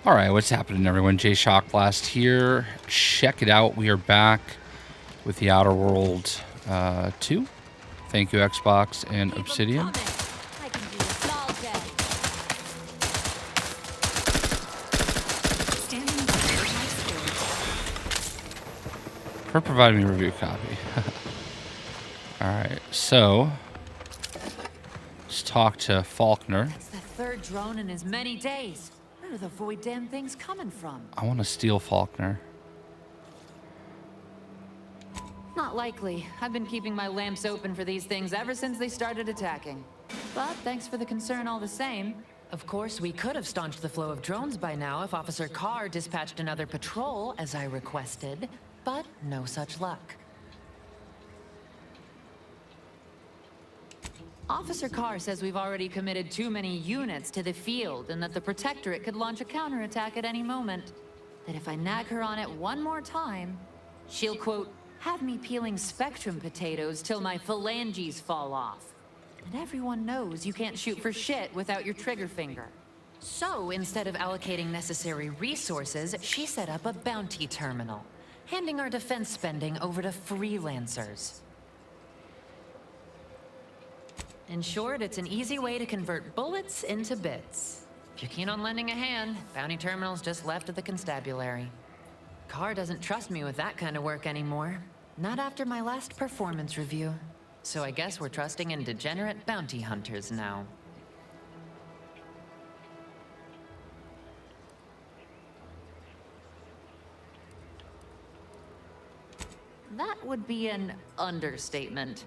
All right, what's happening, everyone? JayShockblast here. Check it out. We are back with the Outer World 2. Thank you, Xbox and Obsidian. I can do this all day. Standing For providing me a review copy. All right, so let's talk to Faulkner. That's the third drone in as many days. Where are the void damn things coming from? I want to steal Faulkner. Not likely. I've been keeping my lamps open for these things ever since they started attacking. But thanks for the concern all the same. Of course, we could have staunched the flow of drones by now if Officer Carr dispatched another patrol, as I requested, but no such luck. Officer Carr says we've already committed too many units to the field and that the Protectorate could launch a counterattack at any moment. That if I nag her on it one more time, she'll, quote, have me peeling spectrum potatoes till my phalanges fall off. And everyone knows you can't shoot for shit without your trigger finger. So, instead of allocating necessary resources, she set up a bounty terminal, handing our defense spending over to freelancers. In short, it's an easy way to convert bullets into bits. If you're keen on lending a hand, bounty terminal's just left at the constabulary. Carr doesn't trust me with that kind of work anymore. Not after my last performance review. So I guess we're trusting in degenerate bounty hunters now. That would be an understatement.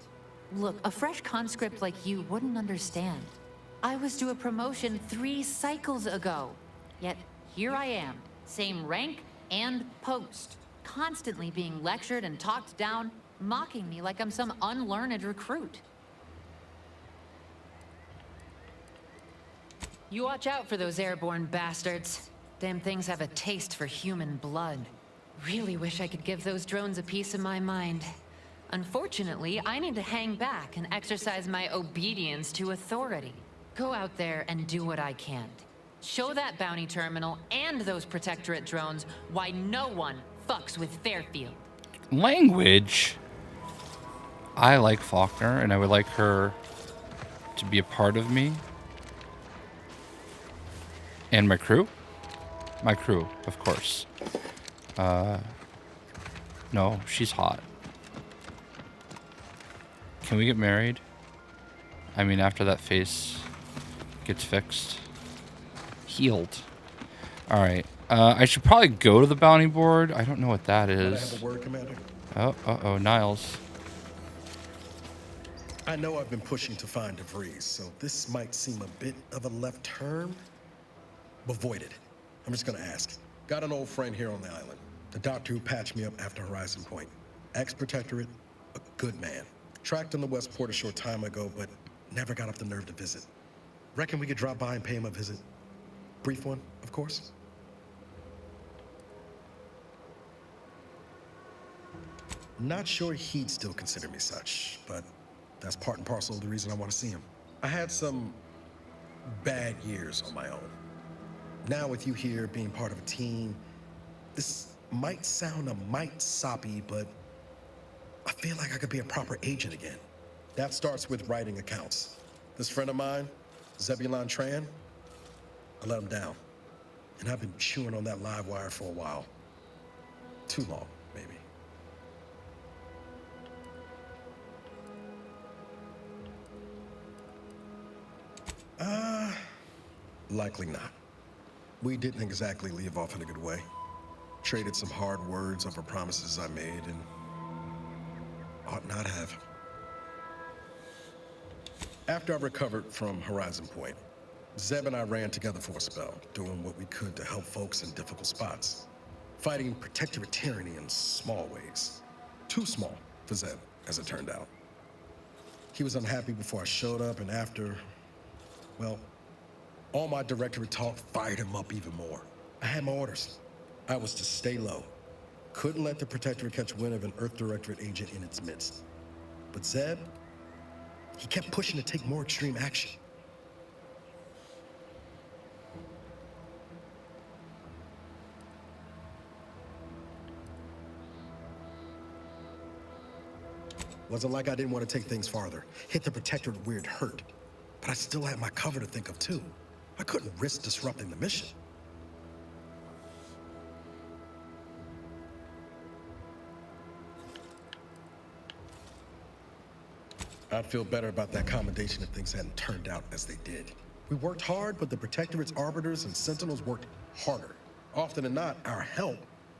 Look, a fresh conscript like you wouldn't understand. I was due a promotion 3 cycles ago. Yet here I am, same rank and post, constantly being lectured and talked down, mocking me like I'm some unlearned recruit. You watch out for those airborne bastards. Damn things have a taste for human blood. Really wish I could give those drones a piece of my mind. Unfortunately, I need to hang back and exercise my obedience to authority. Go out there and do what I can. Show that bounty terminal and those Protectorate drones why no one fucks with Fairfield. Language? I like Faulkner, and I would like her to be a part of me. And my crew? My crew, of course. No, she's hot. Can we get married? I mean, after that face gets fixed. Healed. Alright. I should probably go to the bounty board. I don't know what that is. I have a word, Commander? Oh, Niles. I know I've been pushing to find DeVries, so this might seem a bit of a left turn. But void it. I'm just gonna ask. Got an old friend here on the island. The doctor who patched me up after Horizon Point. Ex-Protectorate, a good man. Tracked in the Westport a short time ago, but never got up the nerve to visit. Reckon we could drop by and pay him a visit. Brief one, of course. Not sure he'd still consider me such, but that's part and parcel of the reason I want to see him. I had some bad years on my own. Now with you here, being part of a team, this might sound a mite soppy, but I feel like I could be a proper agent again. That starts with writing accounts. This friend of mine, Zebulon Tran, I let him down. And I've been chewing on that live wire for a while. Too long, maybe. Likely not. We didn't exactly leave off in a good way. Traded some hard words over promises I made and ought not have. After I recovered from Horizon Point, Zeb and I ran together for a spell, doing what we could to help folks in difficult spots. Fighting Protectorate tyranny in small ways. Too small for Zeb, as it turned out. He was unhappy before I showed up, and after, well, all my Directorate talk fired him up even more. I had my orders. I was to stay low. Couldn't let the Protectorate catch wind of an Earth Directorate agent in its midst. But Zeb, he kept pushing to take more extreme action. Wasn't like I didn't want to take things farther. Hit the Protectorate where it hurt. But I still had my cover to think of too. I couldn't risk disrupting the mission. I'd feel better about that commendation if things hadn't turned out as they did. We worked hard, but the Protectorate's Arbiters and Sentinels worked harder. Often than not, our help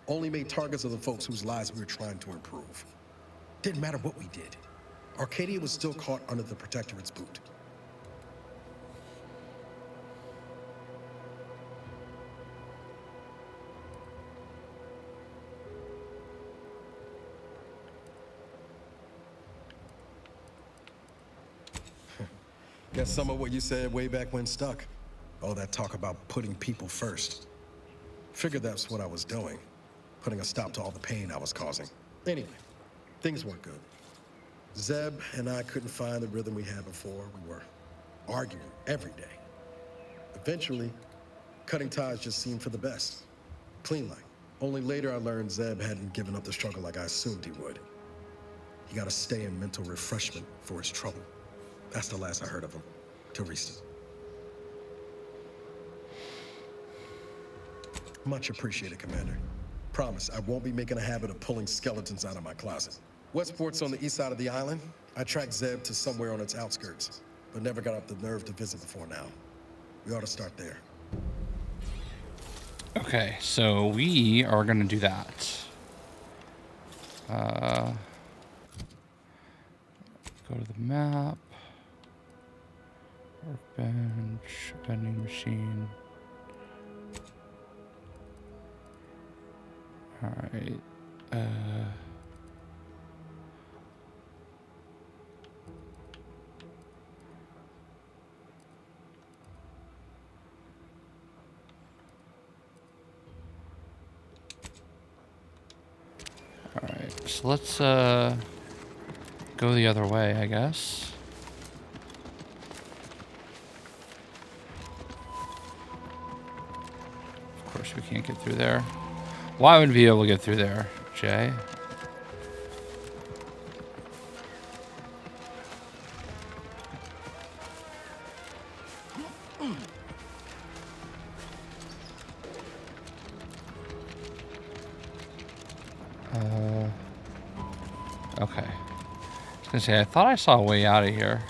only made targets of the folks whose lives we were trying to improve. Didn't matter what we did. Arcadia was still caught under the Protectorate's boot. Guess some of what you said way back when stuck. All that talk about putting people first. Figured that's what I was doing. Putting a stop to all the pain I was causing. Anyway, things weren't good. Zeb and I couldn't find the rhythm we had before. We were arguing every day. Eventually, cutting ties just seemed for the best. Clean like. Only later I learned Zeb hadn't given up the struggle like I assumed he would. He got to stay in mental refreshment for his trouble. That's the last I heard of him. Till recent. Much appreciated, Commander. Promise, I won't be making a habit of pulling skeletons out of my closet. Westport's on the east side of the island. I tracked Zeb to somewhere on its outskirts, but never got up the nerve to visit before now. We ought to start there. Okay, so we are going to do that. Go to the map. Workbench, vending machine. All right. All right. So let's go the other way, I guess. Of course, we can't get through there. Why would we be able to get through there, Jay? Okay. I was gonna say, I thought I saw a way out of here.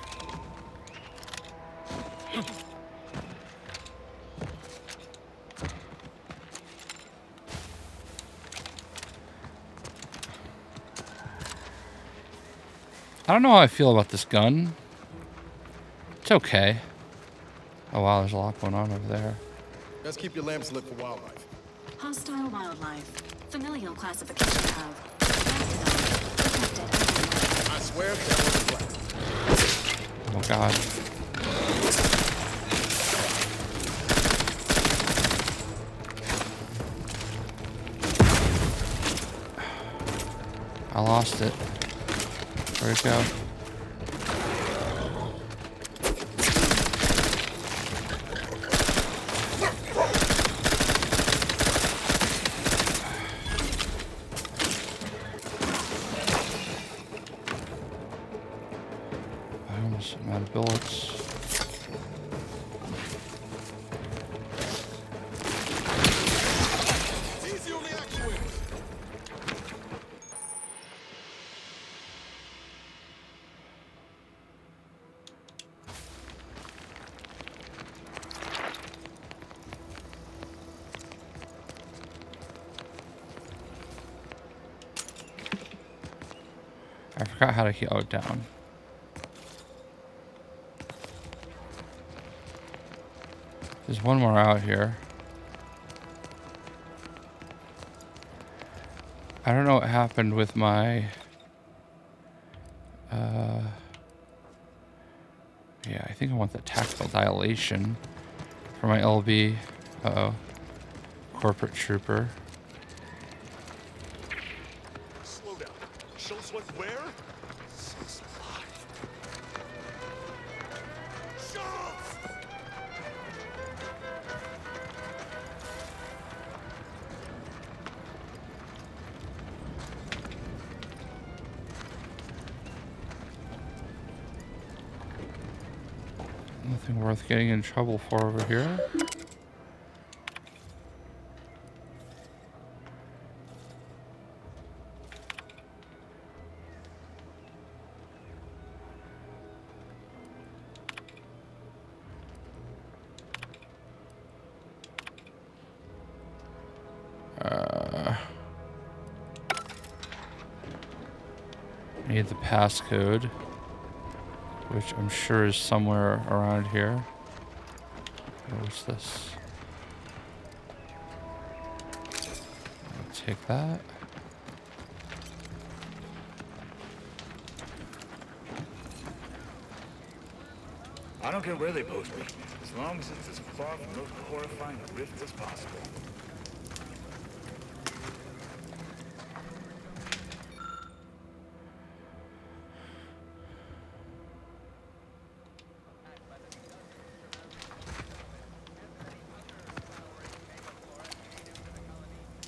I don't know how I feel about this gun. It's okay. Oh wow, there's a lot going on over there. Let's keep your lamps lit for wildlife. Hostile wildlife. Familial classification of mastodon. Detected. I swear that wasn't black. Oh god. I lost it. Where'd it go? I almost am out of bullets. Easy on the actuators. I forgot how to heal it down. There's one more out here. I don't know what happened with my... yeah, I think I want the tactical dilation for my LB. Uh-oh. Corporate trooper. Slow down. Show us what's where? She's alive. Shots! Nothing worth getting in trouble for over here. Need the passcode, which I'm sure is somewhere around here. What's this? I'll take that. I don't care where they post me, as long as it's as far from those horrifying rifts as possible.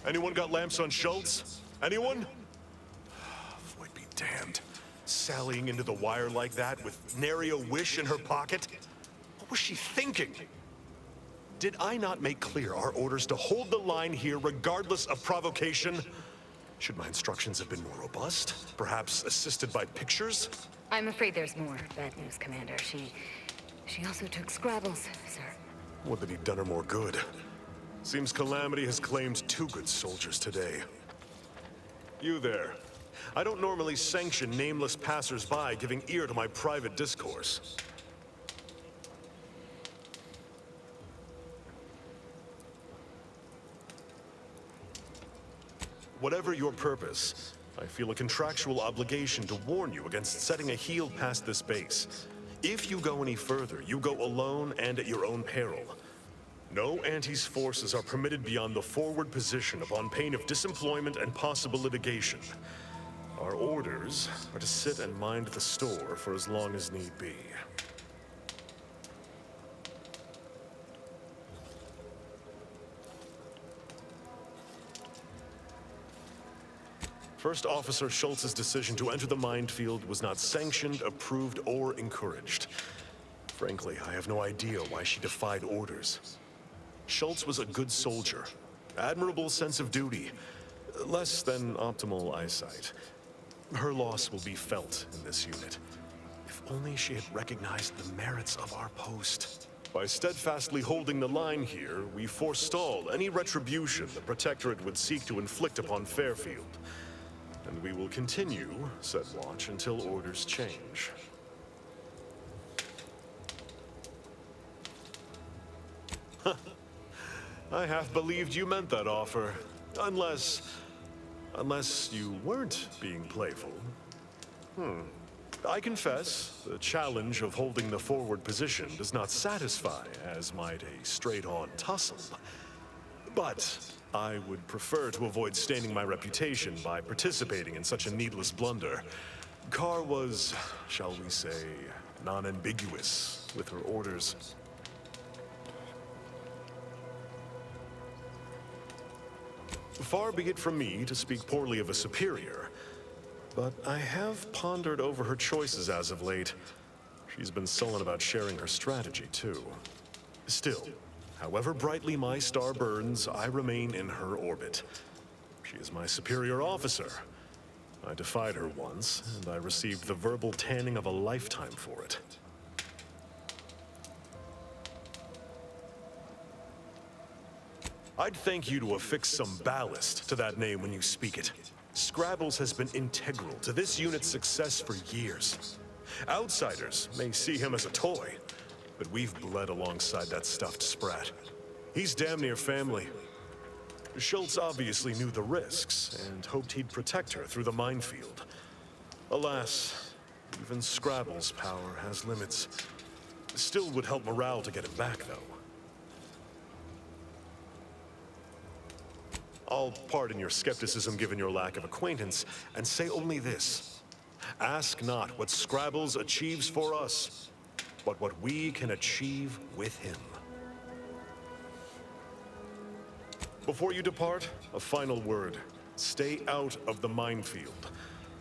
Anyone got lamps on Schultz? Anyone? Void be damned. Sallying into the wire like that with nary a wish in her pocket? What was she thinking? Did I not make clear our orders to hold the line here regardless of provocation? Should my instructions have been more robust? Perhaps assisted by pictures? I'm afraid there's more bad news, Commander. She also took Scrabbles, sir. Would that he'd done her more good. Seems Calamity has claimed 2 good soldiers today. You there. I don't normally sanction nameless passers-by giving ear to my private discourse. Whatever your purpose, I feel a contractual obligation to warn you against setting a heel past this base. If you go any further, you go alone and at your own peril. No Anti's forces are permitted beyond the forward position upon pain of disemployment and possible litigation. Our orders are to sit and mind the store for as long as need be. First Officer Schultz's decision to enter the minefield was not sanctioned, approved, or encouraged. Frankly, I have no idea why she defied orders. Schultz was a good soldier, admirable sense of duty, less than optimal eyesight. Her loss will be felt in this unit. If only she had recognized the merits of our post. By steadfastly holding the line here, we forestall any retribution the Protectorate would seek to inflict upon Fairfield. And we will continue said watch until orders change. I half believed you meant that offer. Unless you weren't being playful. I confess, the challenge of holding the forward position does not satisfy, as might a straight-on tussle. But I would prefer to avoid staining my reputation by participating in such a needless blunder. Carr was, shall we say, non-ambiguous with her orders. Far be it from me to speak poorly of a superior, but I have pondered over her choices as of late. She's been sullen about sharing her strategy, too. Still, however brightly my star burns, I remain in her orbit. She is my superior officer. I defied her once, and I received the verbal tanning of a lifetime for it. I'd thank you to affix some ballast to that name when you speak it. Scrabbles has been integral to this unit's success for years. Outsiders may see him as a toy, but we've bled alongside that stuffed sprat. He's damn near family. Schultz obviously knew the risks and hoped he'd protect her through the minefield. Alas, even Scrabble's power has limits. Still would help morale to get him back, though. I'll pardon your skepticism given your lack of acquaintance, and say only this. Ask not what Scrabbles achieves for us, but what we can achieve with him. Before you depart, a final word. Stay out of the minefield.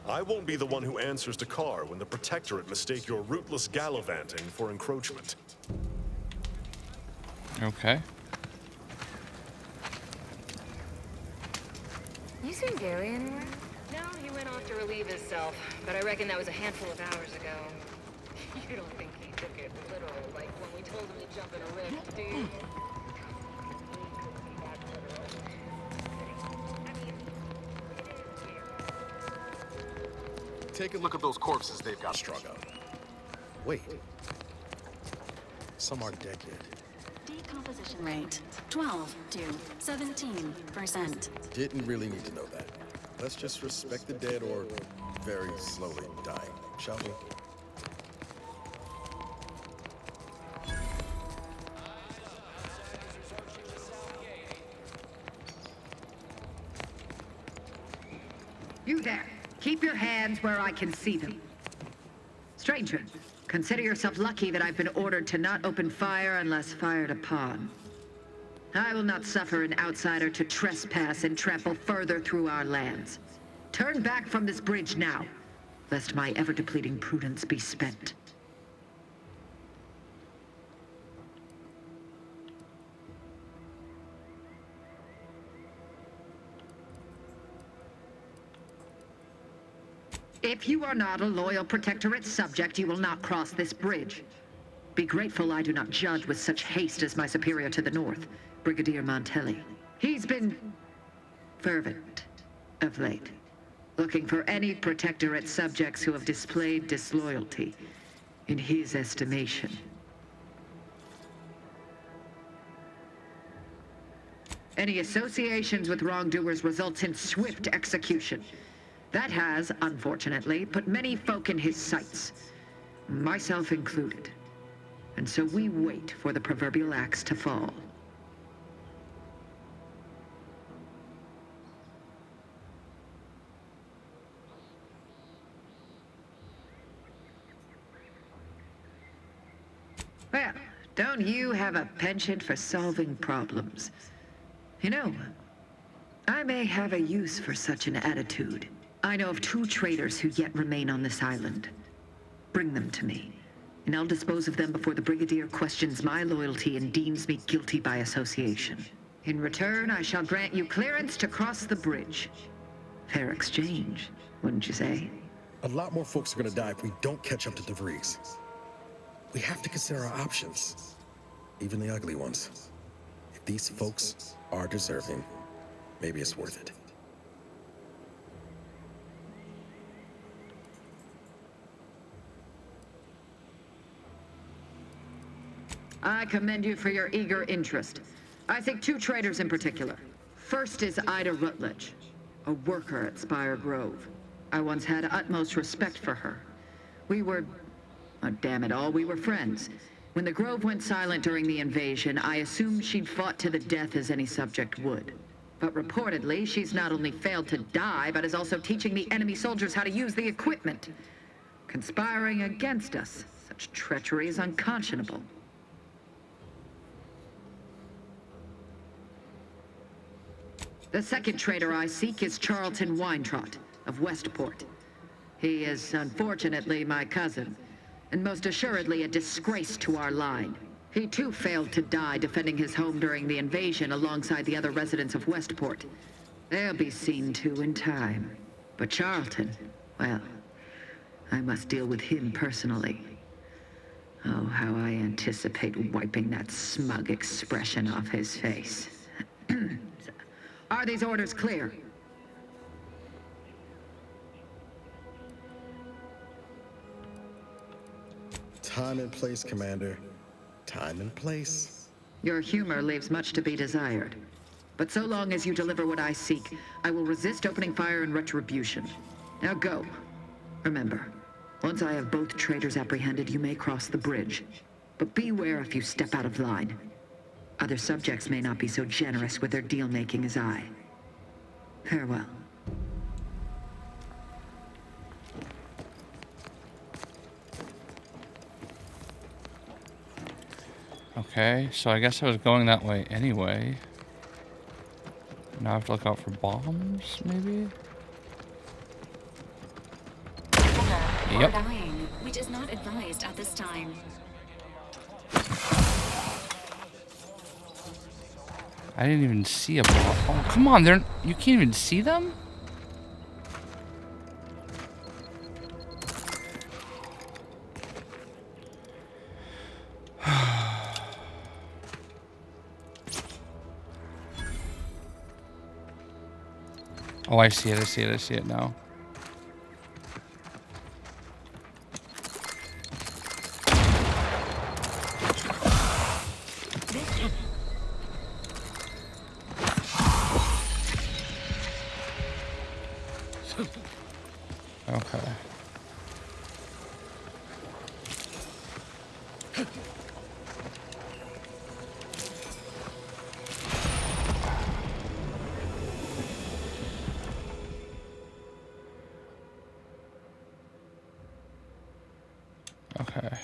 I won't be the one who answers to Carr when the Protectorate mistake your rootless gallivanting for encroachment. Okay. You seen Gary anywhere? No, he went off to relieve himself, but I reckon that was a handful of hours ago. You don't think he took it literal, like when we told him to jump in a rift, do you? Take a look at those corpses they've got strung up. Wait. Some aren't dead yet. Decomposition rate 12 to 17%. Didn't really need to know that. Let's just respect the dead or very slowly dying, shall we? You there. Keep your hands where I can see them. Stranger, consider yourself lucky that I've been ordered to not open fire unless fired upon. I will not suffer an outsider to trespass and trample further through our lands. Turn back from this bridge now, lest my ever-depleting prudence be spent. If you are not a loyal Protectorate subject, you will not cross this bridge. Be grateful I do not judge with such haste as my superior to the north, Brigadier Montelli. He's been fervent of late, looking for any Protectorate subjects who have displayed disloyalty in his estimation. Any associations with wrongdoers results in swift execution. That has, unfortunately, put many folk in his sights, myself included. And so we wait for the proverbial axe to fall. Well, don't you have a penchant for solving problems? You know, I may have a use for such an attitude. I know of 2 traitors who yet remain on this island. Bring them to me, and I'll dispose of them before the Brigadier questions my loyalty and deems me guilty by association. In return, I shall grant you clearance to cross the bridge. Fair exchange, wouldn't you say? A lot more folks are gonna die if we don't catch up to DeVries. We have to consider our options, even the ugly ones. If these folks are deserving, maybe it's worth it. I commend you for your eager interest. I think 2 traitors in particular. First is Ida Rutledge, a worker at Spire Grove. I once had utmost respect for her. We were, oh, damn it all, we were friends. When the Grove went silent during the invasion, I assumed she'd fought to the death as any subject would. But reportedly, she's not only failed to die, but is also teaching the enemy soldiers how to use the equipment. Conspiring against us. Such treachery is unconscionable. The second traitor I seek is Charlton Weintraut of Westport. He is, unfortunately, my cousin, and most assuredly a disgrace to our line. He too failed to die defending his home during the invasion alongside the other residents of Westport. They'll be seen to in time. But Charlton, well, I must deal with him personally. Oh, how I anticipate wiping that smug expression off his face. Are these orders clear? Time and place, Commander. Time and place. Your humor leaves much to be desired. But so long as you deliver what I seek, I will resist opening fire in retribution. Now go. Remember, once I have both traitors apprehended, you may cross the bridge. But beware if you step out of line. Other subjects may not be so generous with their deal-making as I. Farewell. Okay, so I guess I was going that way anyway. Now I have to look out for bombs, maybe? Or dying, which is not advised at this time. I didn't even see a ball. Oh, come on. You can't even see them? Oh, I see it. I see it. I see it now. Okay. Okay.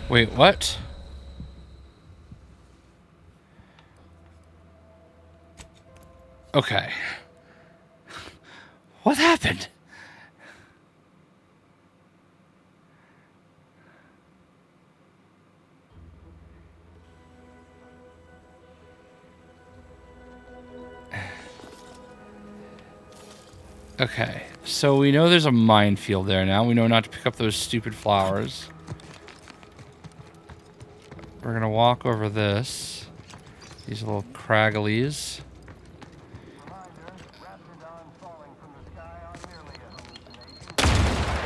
Wait, what? Okay. What happened? Okay, so we know there's a minefield there now. We know not to pick up those stupid flowers. We're gonna walk over this. These little cragglies.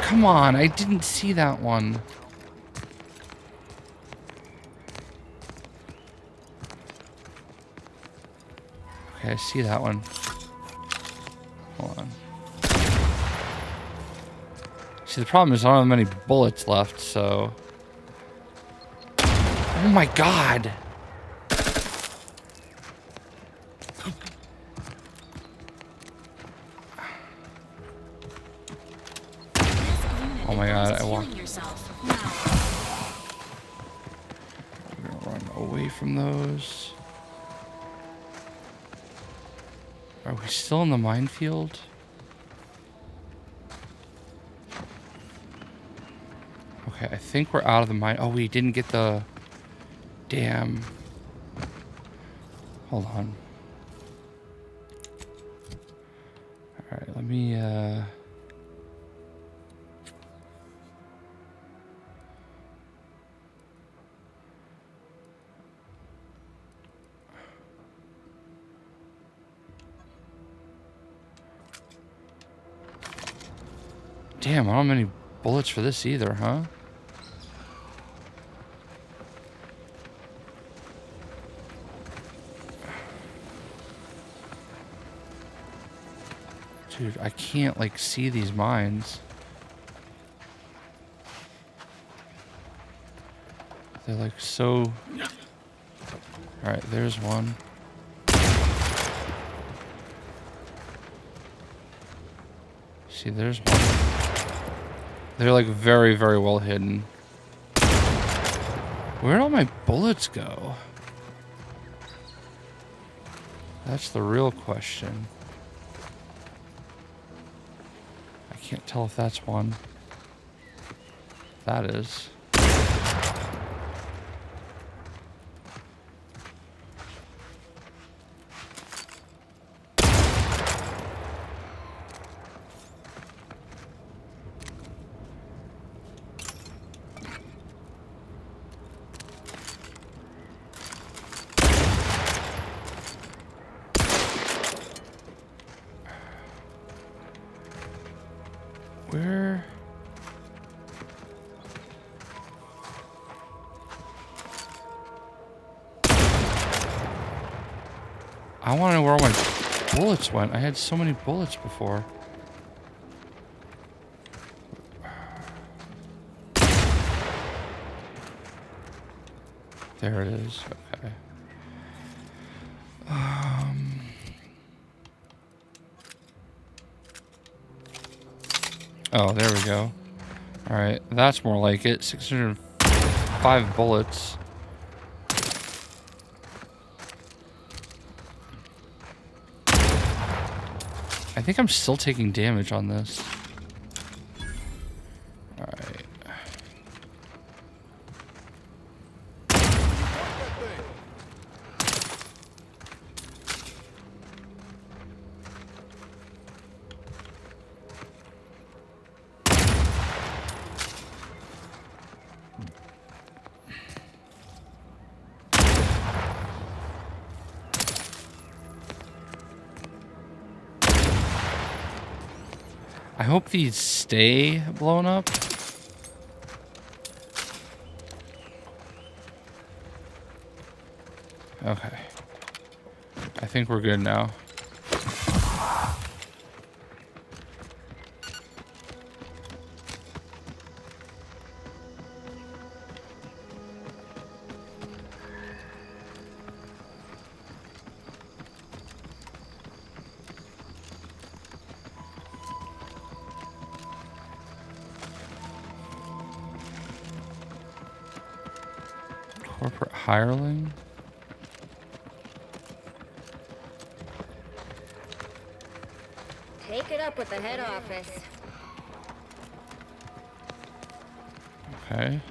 Come on, I didn't see that one. Okay, I see that one. Hold on. See, the problem is I don't have many bullets left, so... Oh my god! Oh my god, I walked... We're gonna run away from those. Are we still in the minefield? Okay, I think we're out of the mine. Oh, we didn't get the... Damn. Hold on. Alright, let me, Damn, I don't have many bullets for this either, huh? Dude, I can't, like, see these mines. They're, like, so... Alright, there's one. See, there's one. They're, like, very, very well hidden. Where'd all my bullets go? That's the real question. I can't tell if that's one. That is. Where? I want to know where all my bullets went. I had so many bullets before. There it is. Okay. Oh, there we go. Alright, that's more like it. 605 bullets. I think I'm still taking damage on this. Alright. I hope these stay blown up. Okay. I think we're good now. Corporate hireling? Take it up with the head office. Okay.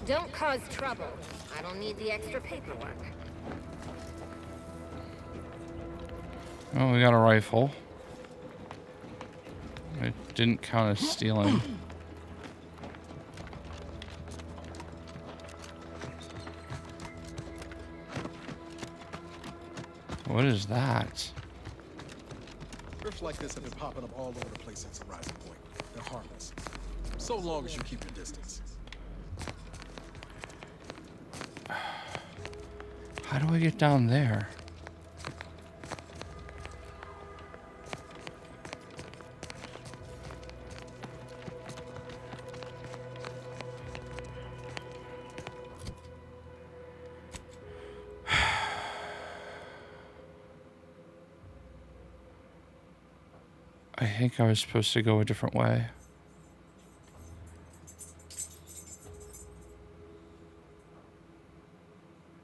Don't cause trouble. I don't need the extra paperwork. Oh, we got a rifle. It didn't count as stealing. What is that? Rifts like this have been popping up all over the place since Horizon Point. They're harmless. So long as you keep your distance. How do I get down there? I think I was supposed to go a different way.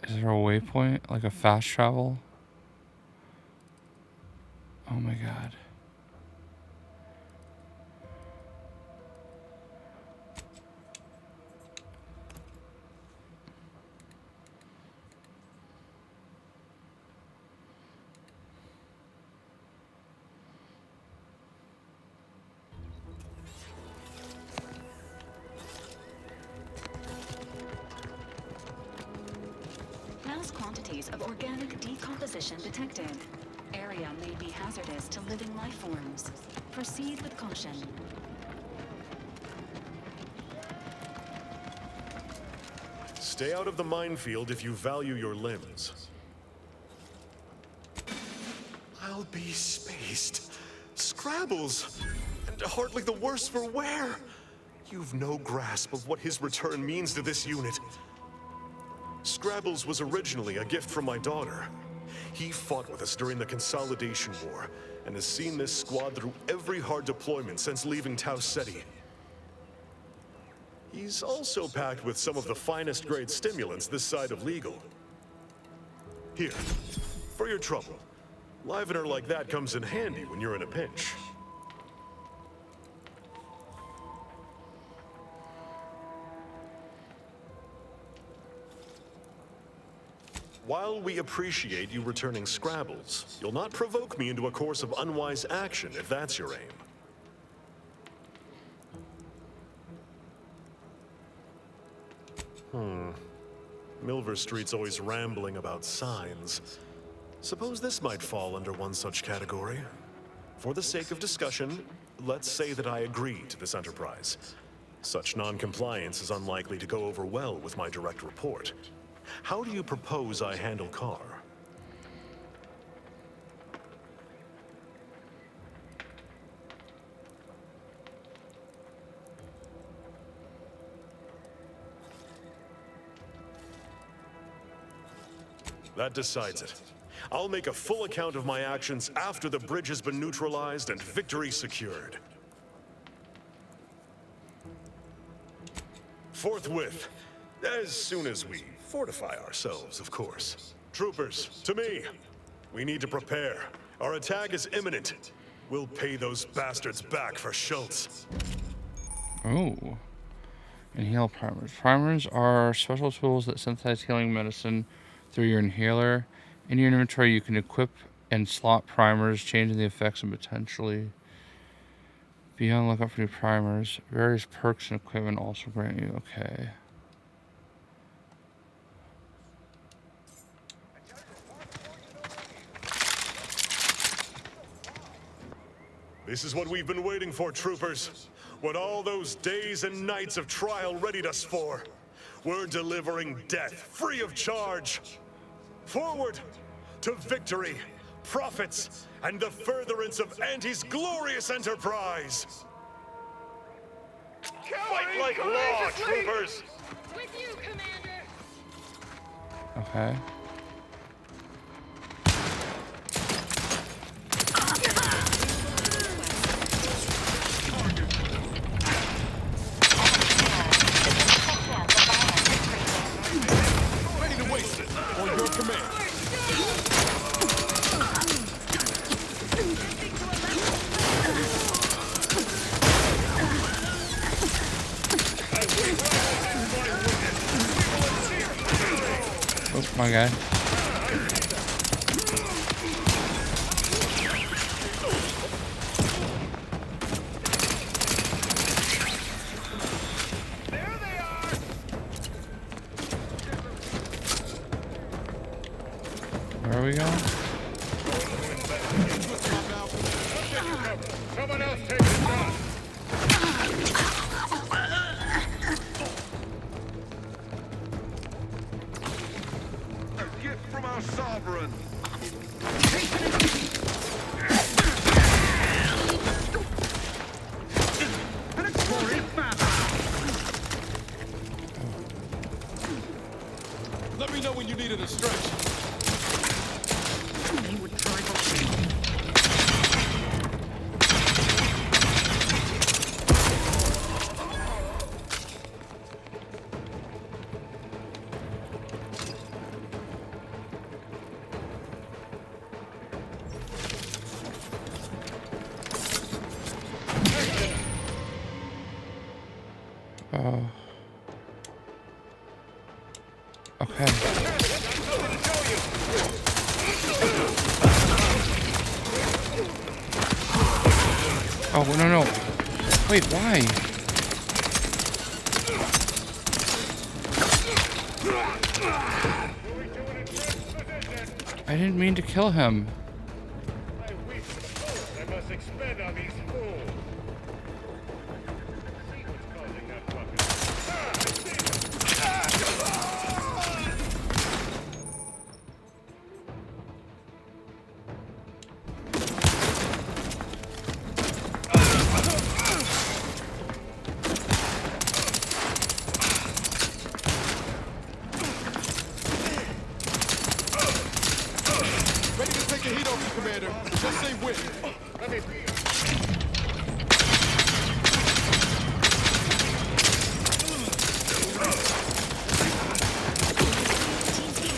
Is there a waypoint? Like a fast travel? Oh my god. Mass quantities of organic decomposition detected. Area may be hazardous to living life forms. Proceed with caution. Stay out of the minefield if you value your limbs. I'll be spaced. Scrabbles! And hardly the worse for wear! You've no grasp of what his return means to this unit. Scrabbles was originally a gift from my daughter. He fought with us during the Consolidation War, and has seen this squad through every hard deployment since leaving Tau Ceti. He's also packed with some of the finest grade stimulants this side of legal. Here, for your trouble. Livener like that comes in handy when you're in a pinch. While we appreciate you returning Scrabbles, you'll not provoke me into a course of unwise action if that's your aim. Milver Street's always rambling about signs. Suppose this might fall under one such category. For the sake of discussion, let's say that I agree to this enterprise. Such non-compliance is unlikely to go over well with my direct report. How do you propose I handle Carr? That decides it. I'll make a full account of my actions after the bridge has been neutralized and victory secured. Forthwith, as soon as we fortify ourselves, of course. Troopers, to me. We need to prepare. Our attack is imminent. We'll pay those bastards back for Schultz. Oh. Inhale primers. Primers are special tools that synthesize healing medicine through your inhaler. In your inventory, you can equip and slot primers, changing the effects and potentially be on the lookout for new primers. Various perks and equipment also grant you. Okay. This is what we've been waiting for, troopers. What all those days and nights of trial readied us for. We're delivering death, free of charge. Forward to victory, profits, and the furtherance of Anti's glorious enterprise. Fight like law, troopers! With you, Commander! Okay. Ready to waste it. On your command. Oh, my guy. Where are we going? Someone else take the shot. A gift from our sovereign. Let me know when you need a distraction. Okay. Oh, no. Wait, why? I didn't mean to kill him. I must expend on these fools. See what's causing that fucking. Ready to take the heat off you, Commander. Just say when. Let me.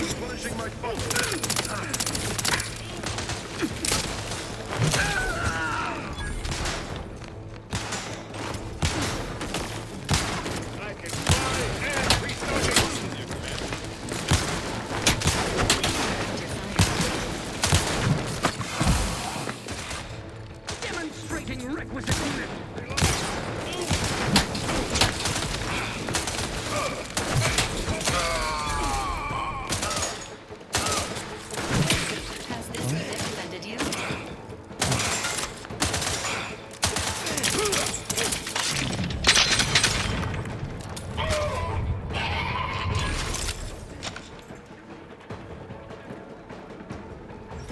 Replenishing my phone. I can fly and restart it. Demonstrating requisite unit. Has this unit offended you?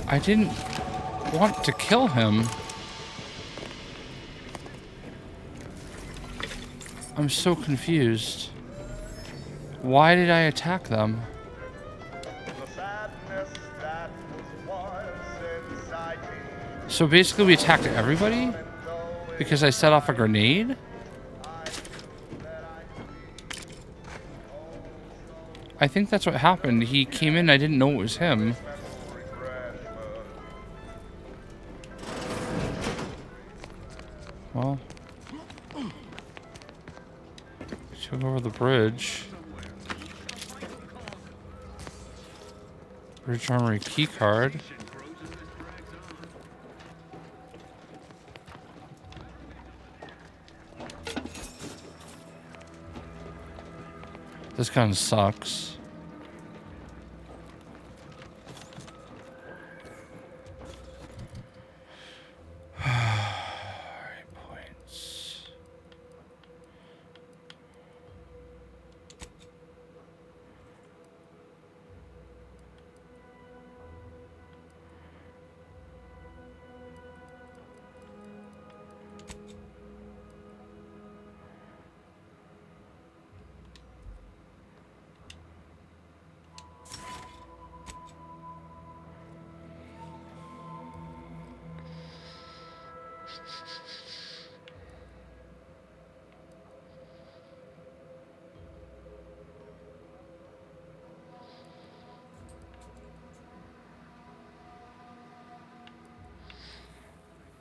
I didn't want to kill him. I'm so confused. Why did I attack them? The badness So basically we attacked everybody? Because I set off a grenade? I think that's what happened. He came in, I didn't know it was him. Well, took over the bridge. Bridge armory key card. This gun sucks.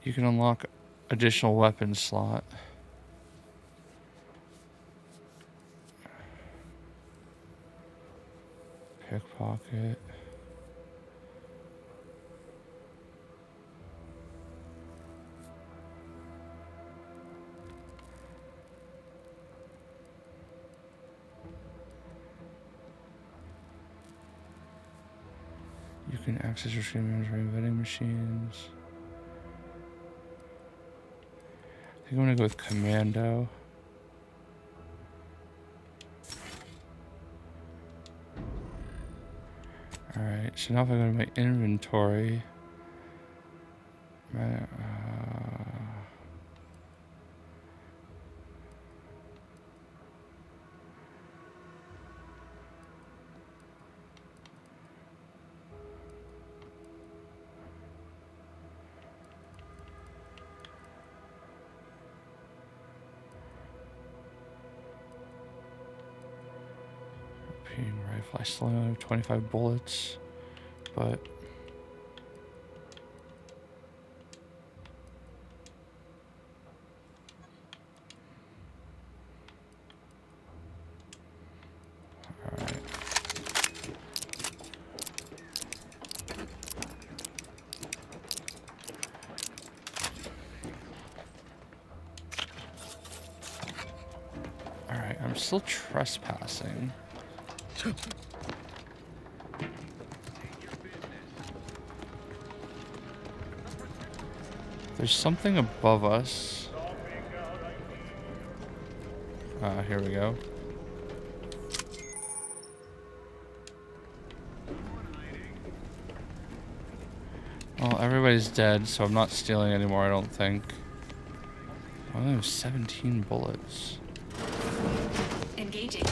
You can unlock additional weapon slot. Pickpocket. You can access your stream inventory vending machines. I think I'm gonna go with Commando. Alright, so now if I go to my inventory, rifle. I still only have 25 bullets, but alright. Alright, I'm still trespassing. There's something above us. Here we go. Well, everybody's dead, so I'm not stealing anymore, I don't think. I only have 17 bullets. Engaging.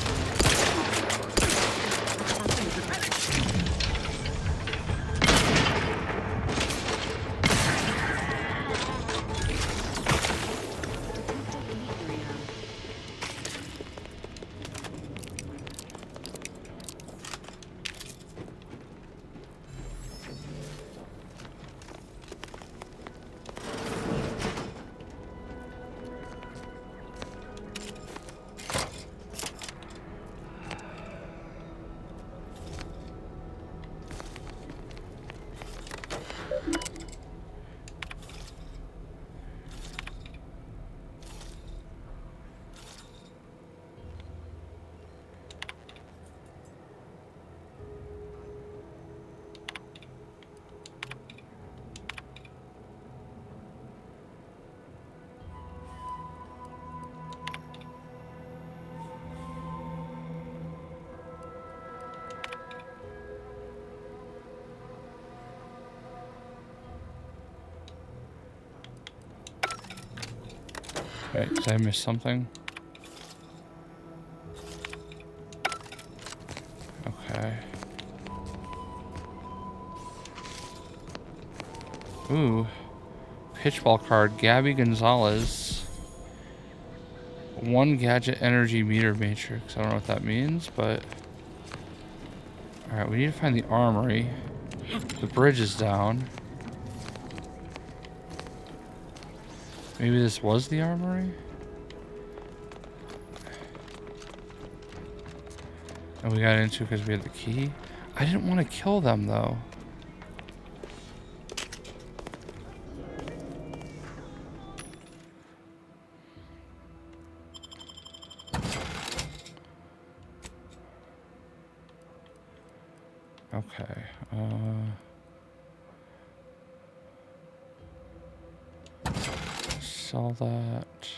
Wait, did I miss something? Okay. Ooh. pitchball card, Gabby Gonzalez. 1 gadget energy meter matrix. I don't know what that means, but... Alright, we need to find the armory. The bridge is down. Maybe this was the armory? And we got into it because we had the key. I didn't want to kill them, though. Okay. Sell that.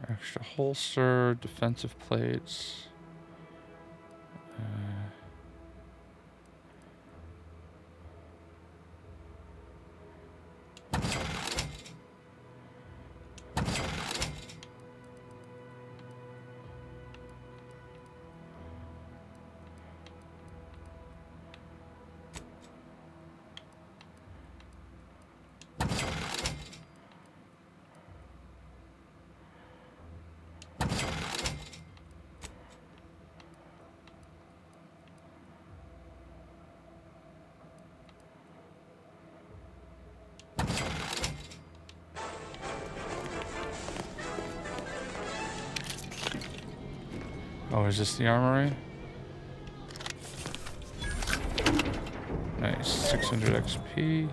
Extra holster, defensive plates. Oh, is this the armory? Nice, 600 XP.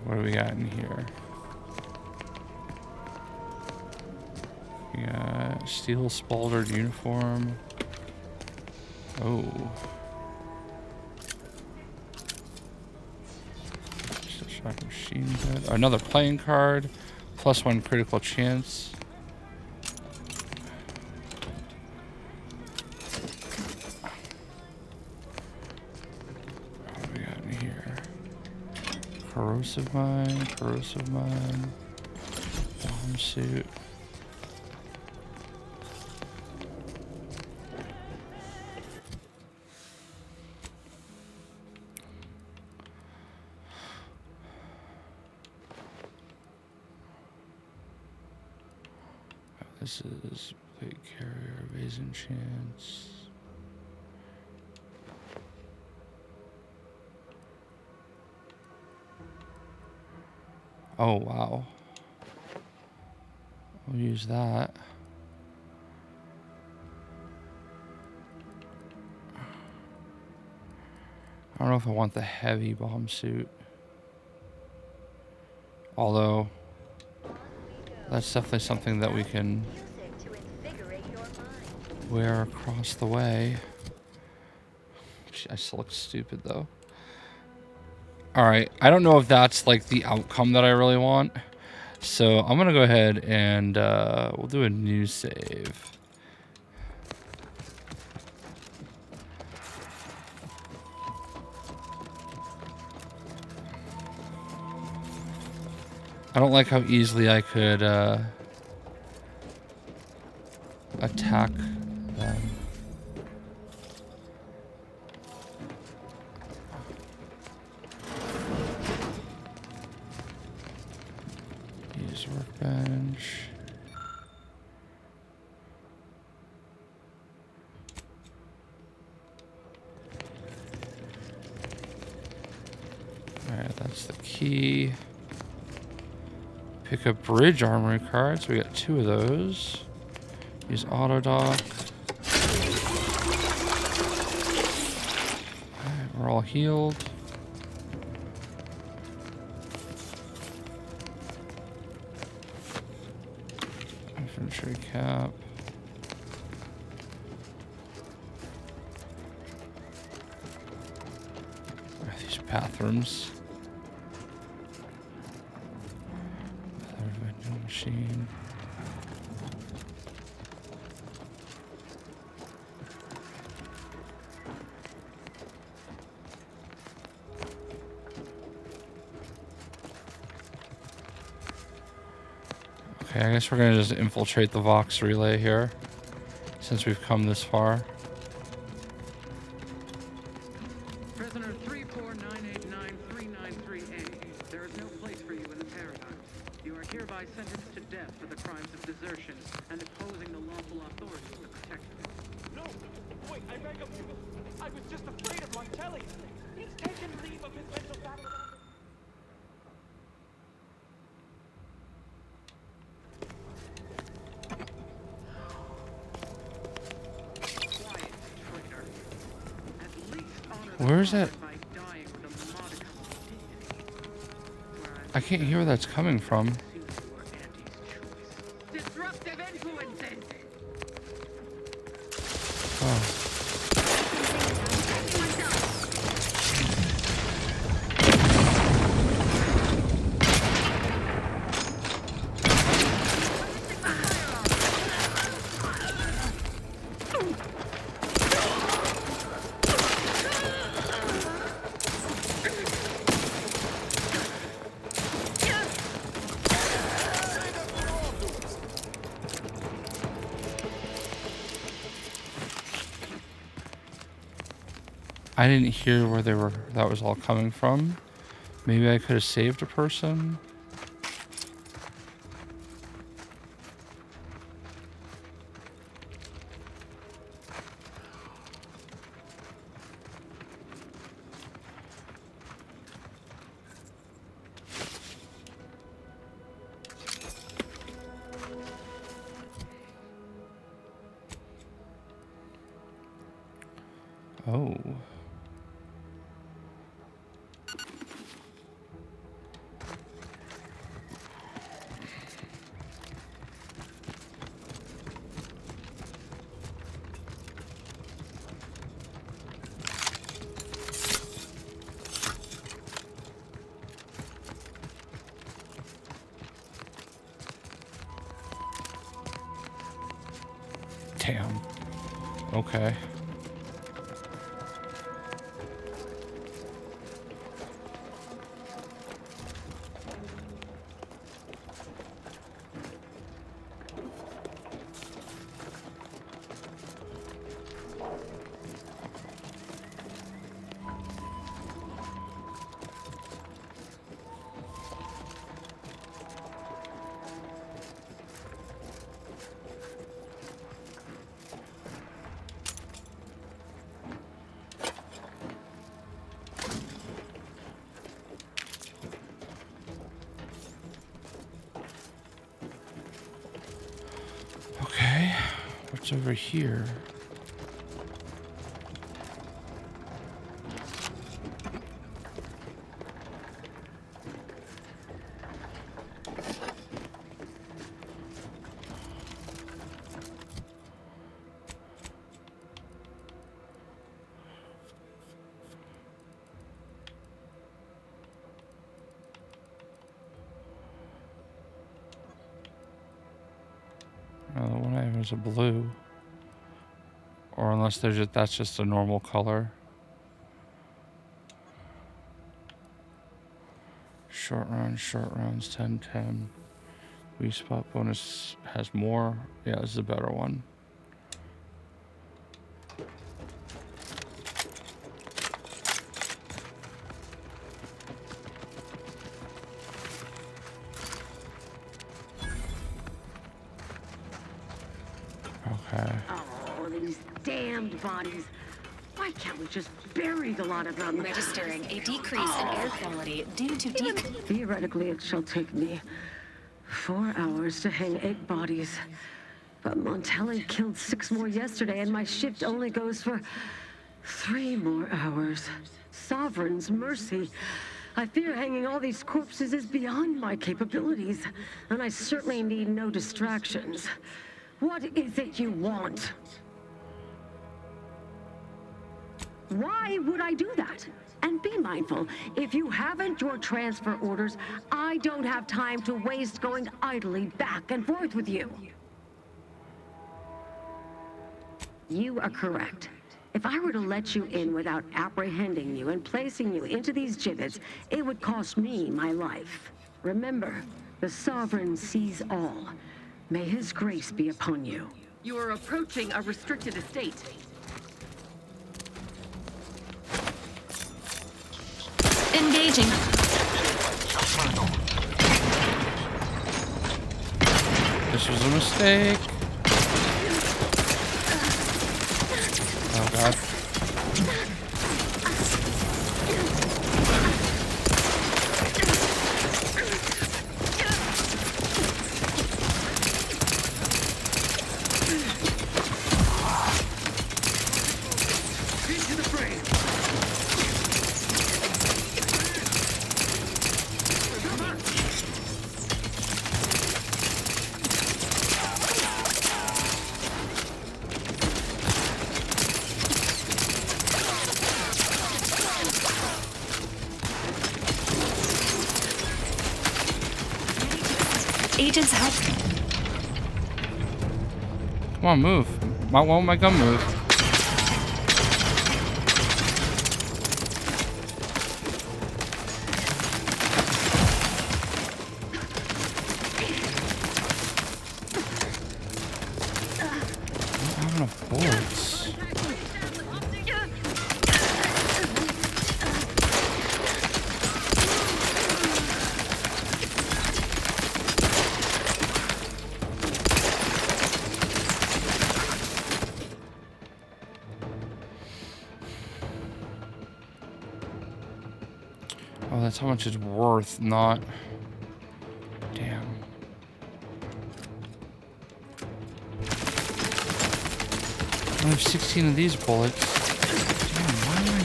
What do we got in here? We got steel spaltered uniform. Oh. Shot machine gun. Another playing card. +1 critical chance. Corrosive mine, bomb suit. This is plate carrier, evasion chance. Oh, wow. We'll use that. I don't know if I want the heavy bomb suit. Although, that's definitely something that we can wear across the way. I still look stupid, though. Alright, I don't know if that's like the outcome that I really want. So I'm going to go ahead and we'll do a new save. I don't like how easily I could attack them. Use workbench. Alright, that's the key. Pick up bridge armory cards. We got 2 of those. Use auto dock. Alright, we're all healed. Infantry cap. These bathrooms. Machine. Okay, I guess we're gonna just infiltrate the Vox Relay here, since we've come this far. Prisoner 349893938, there is no place for you in the paradigm. You are hereby sentenced to death for the crimes of desertion and opposing the lawful authorities to protect you. No! Wait, I beg of you! I was just afraid of Montelli! He's taken leave of his mental faculties! Where is that? I can't hear where that's coming from. Disruptive influences. Oh. I didn't hear where that was all coming from. Maybe I could have saved a person. Oh. Damn. Okay. Okay, what's over here? The one I have is a blue. Or unless that's just a normal color. Short rounds, 10-10. Weak spot bonus has more. Yeah, this is a better one. Okay. Oh, these damned bodies. Why can't we just bury the lot of them? Registering a decrease in air quality due to Theoretically, it shall take me 4 hours to hang 8 bodies. But Montelli killed 6 more yesterday, and my shift only goes for 3 more hours. Sovereign's mercy. I fear hanging all these corpses is beyond my capabilities, and I certainly need no distractions. What is it you want? Why would I do that? And be mindful, if you haven't your transfer orders, I don't have time to waste going idly back and forth with you. You are correct. If I were to let you in without apprehending you and placing you into these gibbets, it would cost me my life. Remember, The Sovereign sees all. May his grace be upon you. You are approaching a restricted estate. Engaging. This was a mistake. Oh god. Agents help. Come on, move. Why won't my gun move? I don't have enough bullets. Oh, that's how much it's worth, not... Damn. I have 16 of these bullets. Damn, why am I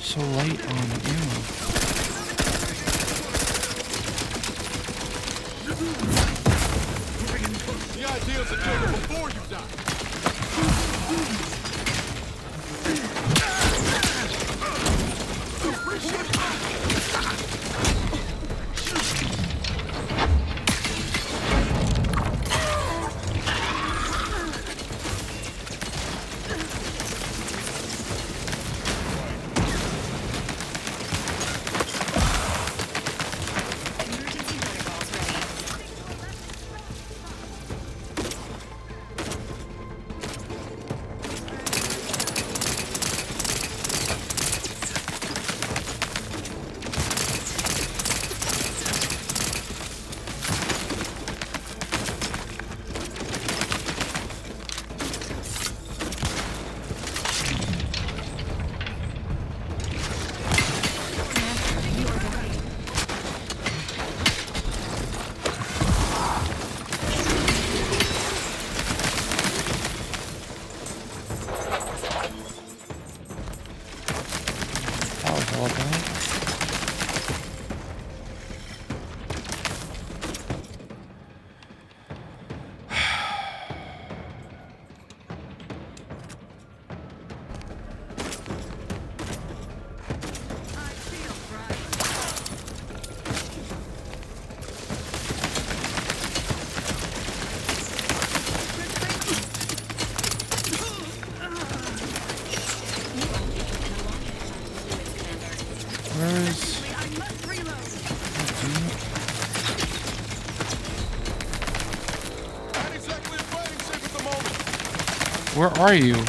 so light on ammo? The idea is to kill them before you die. Where are you?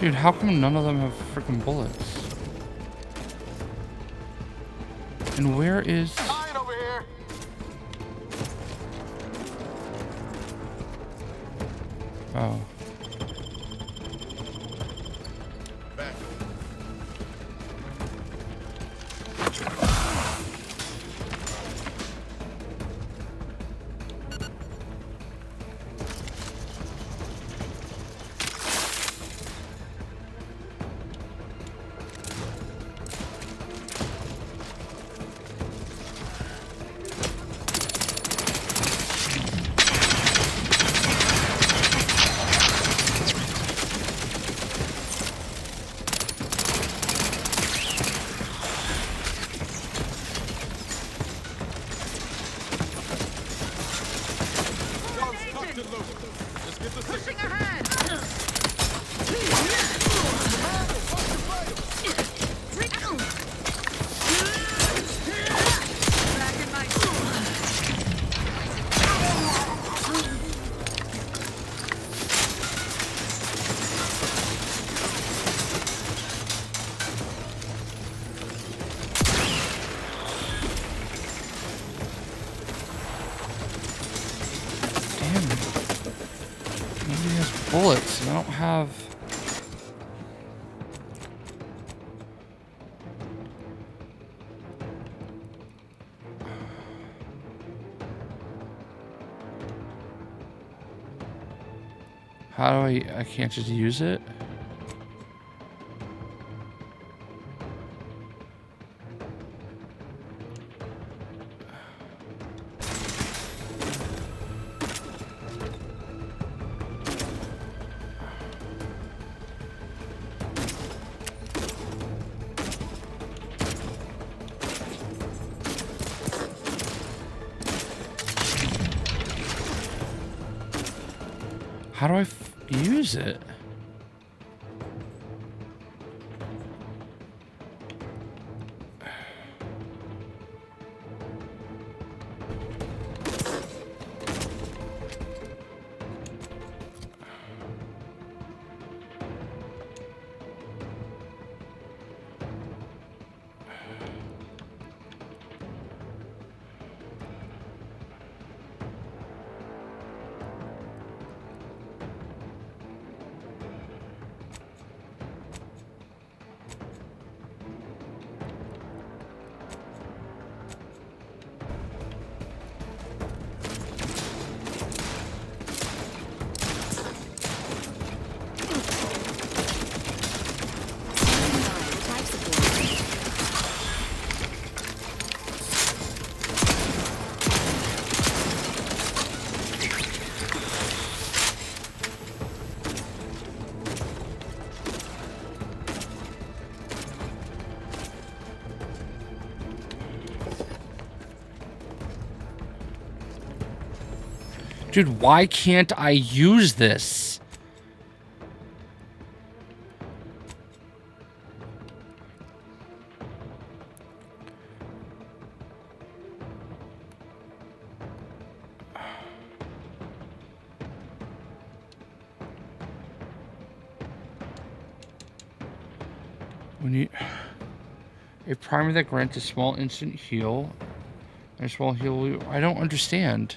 Dude, how come none of them have freaking bullets? And where is... Over here. Oh. Bullets. I don't have... How do I can't just use it? How do I use it? Dude, why can't I use this? When you... A primer that grants a small instant heal. And a small heal... I don't understand.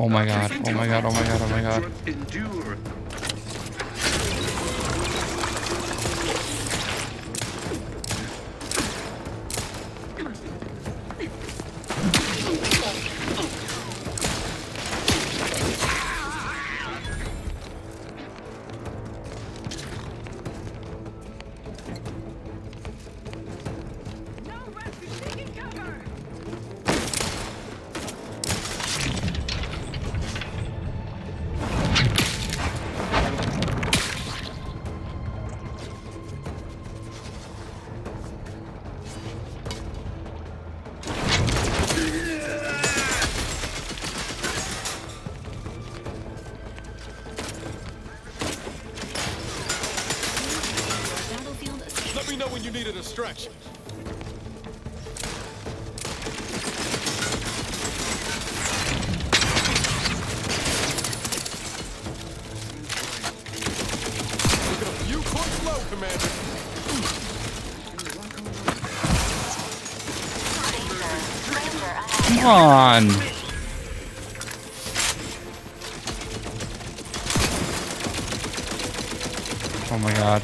Oh my god. Oh my god. Oh my god. Oh my god. Endure. Let me know when you need a distraction. You quite low, Commander. Come on. Oh my god.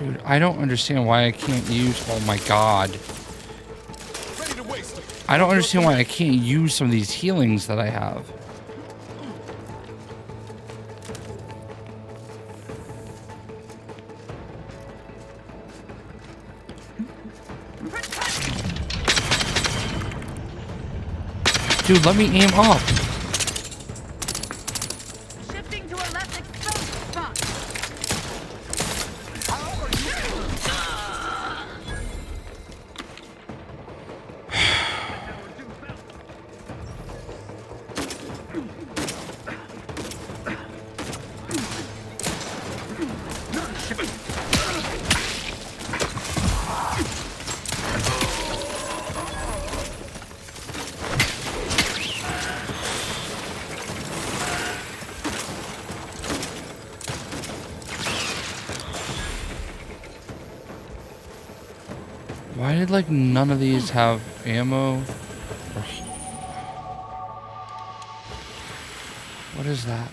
Dude, I don't understand why I can't use... Oh my god. I don't understand why I can't use some of these healings that I have. Dude, let me aim up. Shifting to a less exposed spot. Why did, like, none of these have ammo? What is that?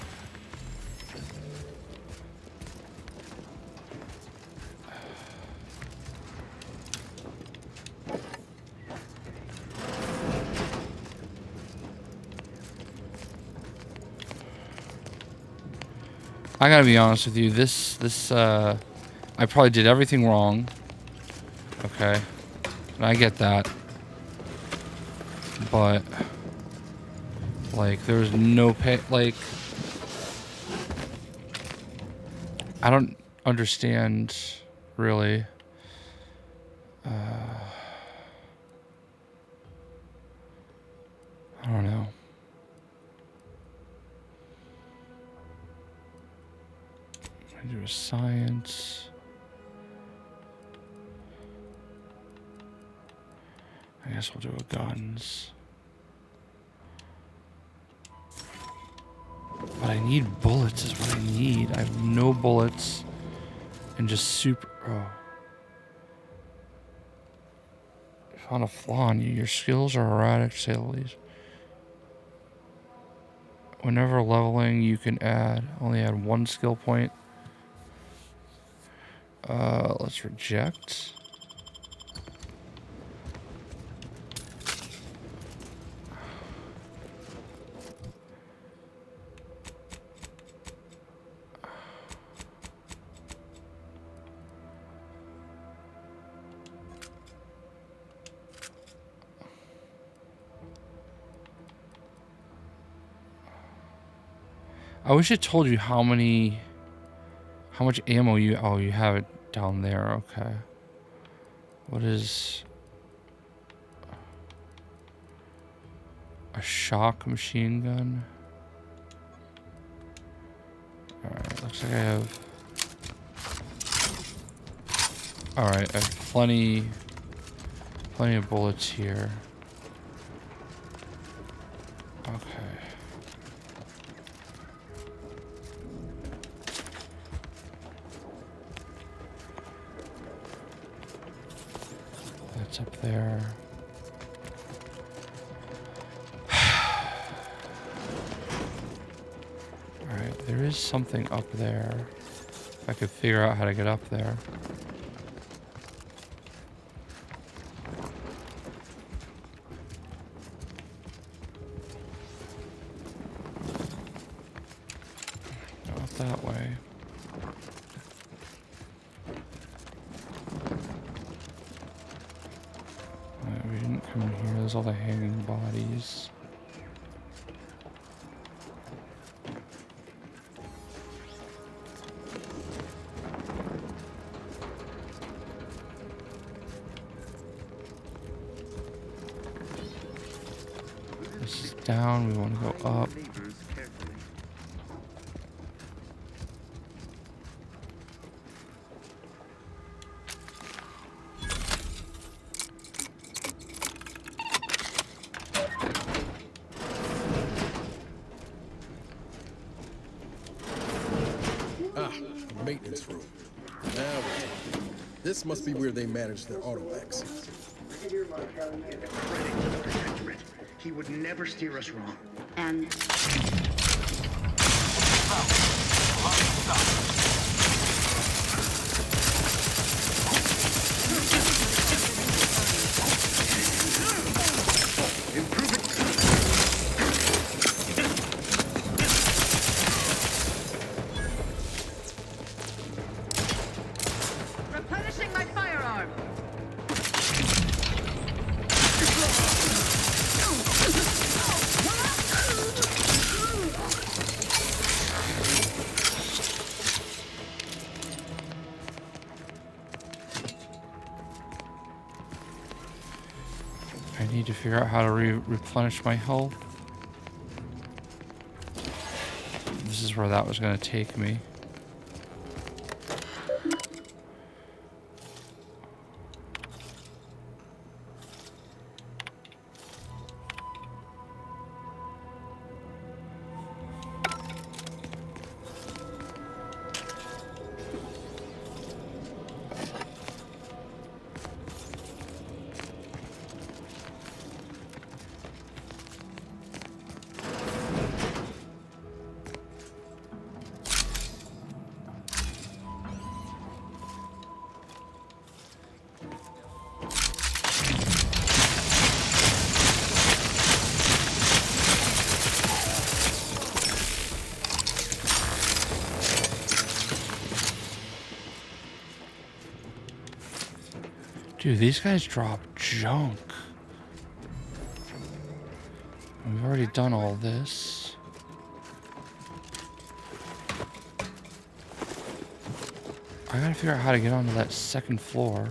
I gotta be honest with you, I probably did everything wrong. Okay. And I get that. But, like, there's no like, I don't understand, really. I don't know. I do a science. I guess we'll do a guns. But I need bullets is what I need. I have no bullets. And just super... Oh. I found a flaw in you. Your skills are erratic, to say the least. Whenever leveling, you can only add one skill point. Let's reject. I wish it told you how much ammo you... Oh, you have it down there. Okay. What is... A shock machine gun? Looks like I have... Alright, I have plenty of bullets here. Okay. That's up there. Alright, there is something up there. If I could figure out how to get up there. Not that way. Alright, we didn't come in here. There's all the hanging bodies. This is down. We want to go up. Maintenance room. Now, this must be where they manage their automax. Brigadier Montelli is a credit to the Protectorate. He would never steer us wrong. And... Replenishing my firearm. I need to figure out how to replenish my health. This is where that was going to take me. Dude, these guys drop junk. We've already done all this. I gotta figure out how to get onto that second floor.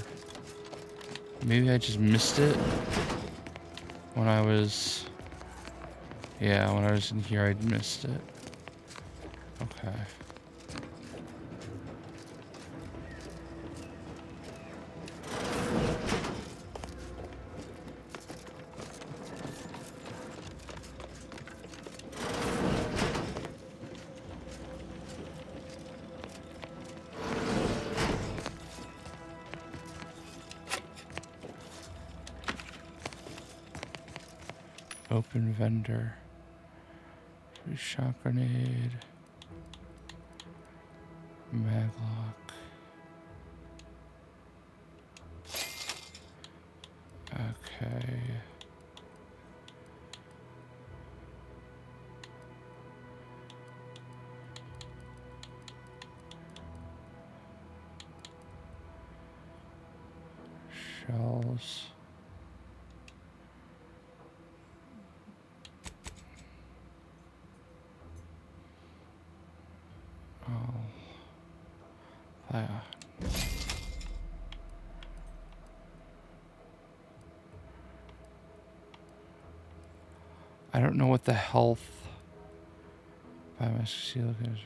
Maybe I just missed it when I was... Yeah, when I was in here, I missed it. Okay. Open vendor. Free shot grenade. Maglock. Okay. Shells. I don't know what the health by my seal is.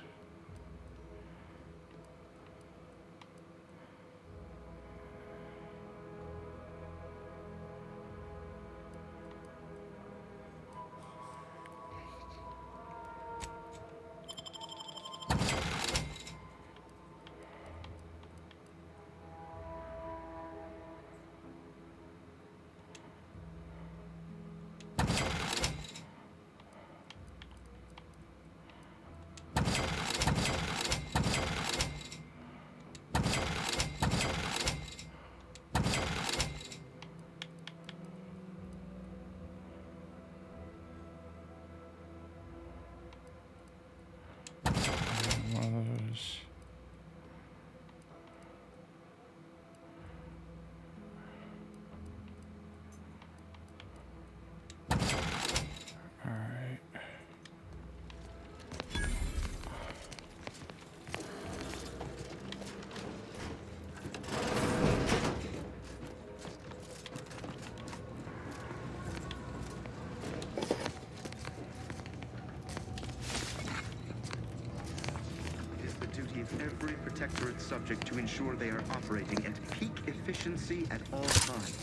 subject to ensure they are operating at peak efficiency at all times.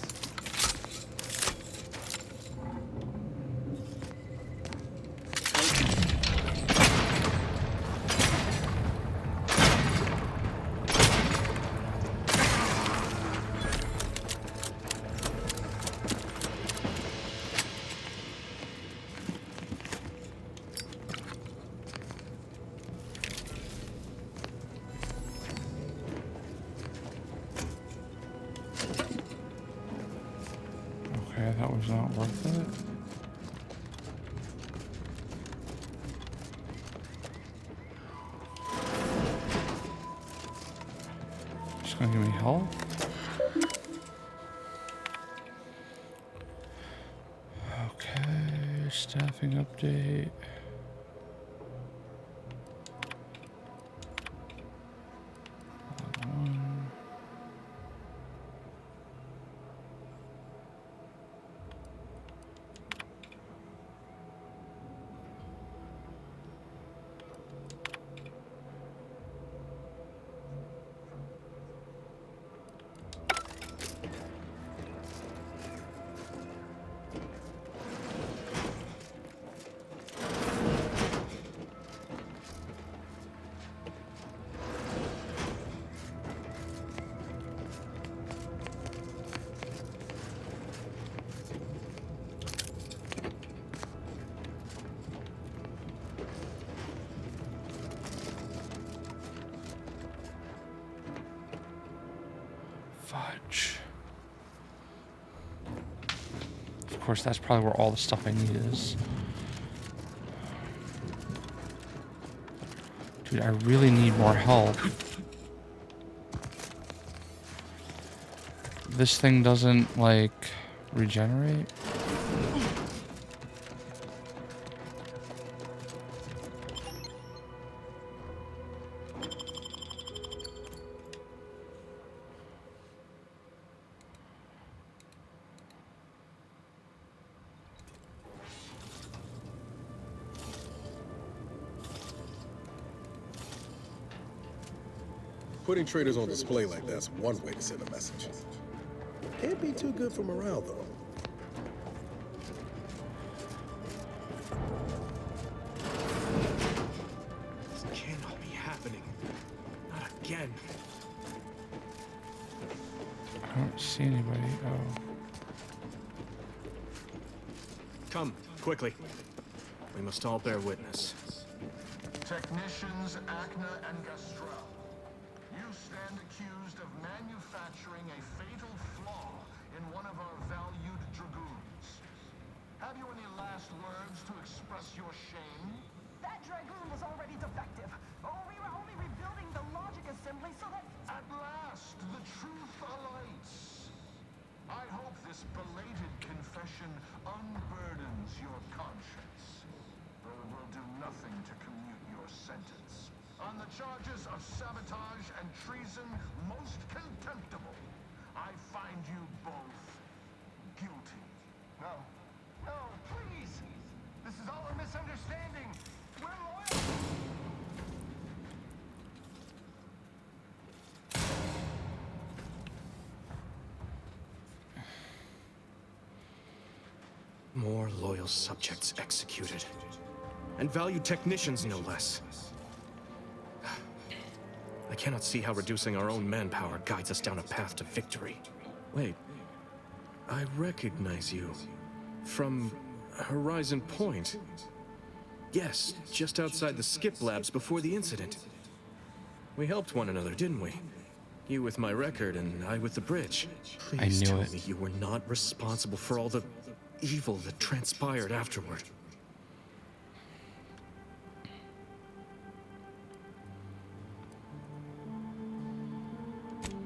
Okay, that was not worth it. Just gonna give me help. Okay, staffing update. Fudge. Of course, that's probably where all the stuff I need is. Dude, I really need more help. This thing doesn't, like, regenerate? Putting traitors on display like that's one way to send a message. Can't be too good for morale, though. This cannot be happening. Not again. I don't see anybody. Oh. Come, quickly. We must all bear witness. Technicians Acna and Gastrell, you stand accused of manufacturing a fatal flaw in one of our valued dragoons. Have you any last words to express your shame? That dragoon was already defective. Oh, we were only rebuilding the logic assembly so that... At last, the truth alights. I hope this belated confession unburdens your conscience, though it will do nothing to commute your sentence. On the charges of sabotage and treason, most contemptible, I find you both guilty. No. No, please! This is all a misunderstanding. We're loyal. More loyal subjects executed. And valued technicians, no less. I cannot see how reducing our own manpower guides us down a path to victory. Wait. I recognize you. From Horizon Point. Yes, just outside the skip labs before the incident. We helped one another, didn't we? You with my record and I with the bridge. Please tell me you were not responsible for all the evil that transpired afterward.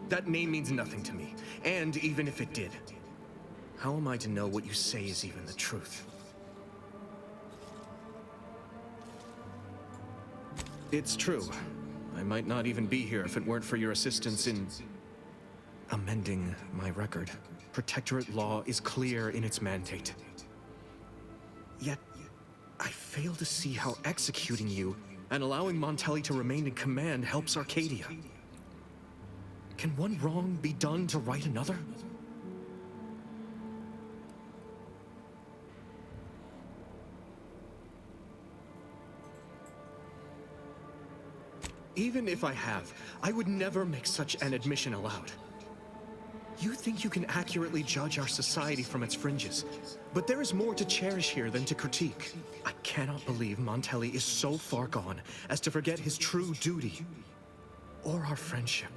That name means nothing to me, and even if it did, how am I to know what you say is even the truth? It's true. I might not even be here if it weren't for your assistance in amending my record. Protectorate law is clear in its mandate. Yet, I fail to see how executing you and allowing Montelli to remain in command helps Arcadia. Can one wrong be done to right another? Even if I have, I would never make such an admission aloud. You think you can accurately judge our society from its fringes, but there is more to cherish here than to critique. I cannot believe Montelli is so far gone as to forget his true duty, or our friendship.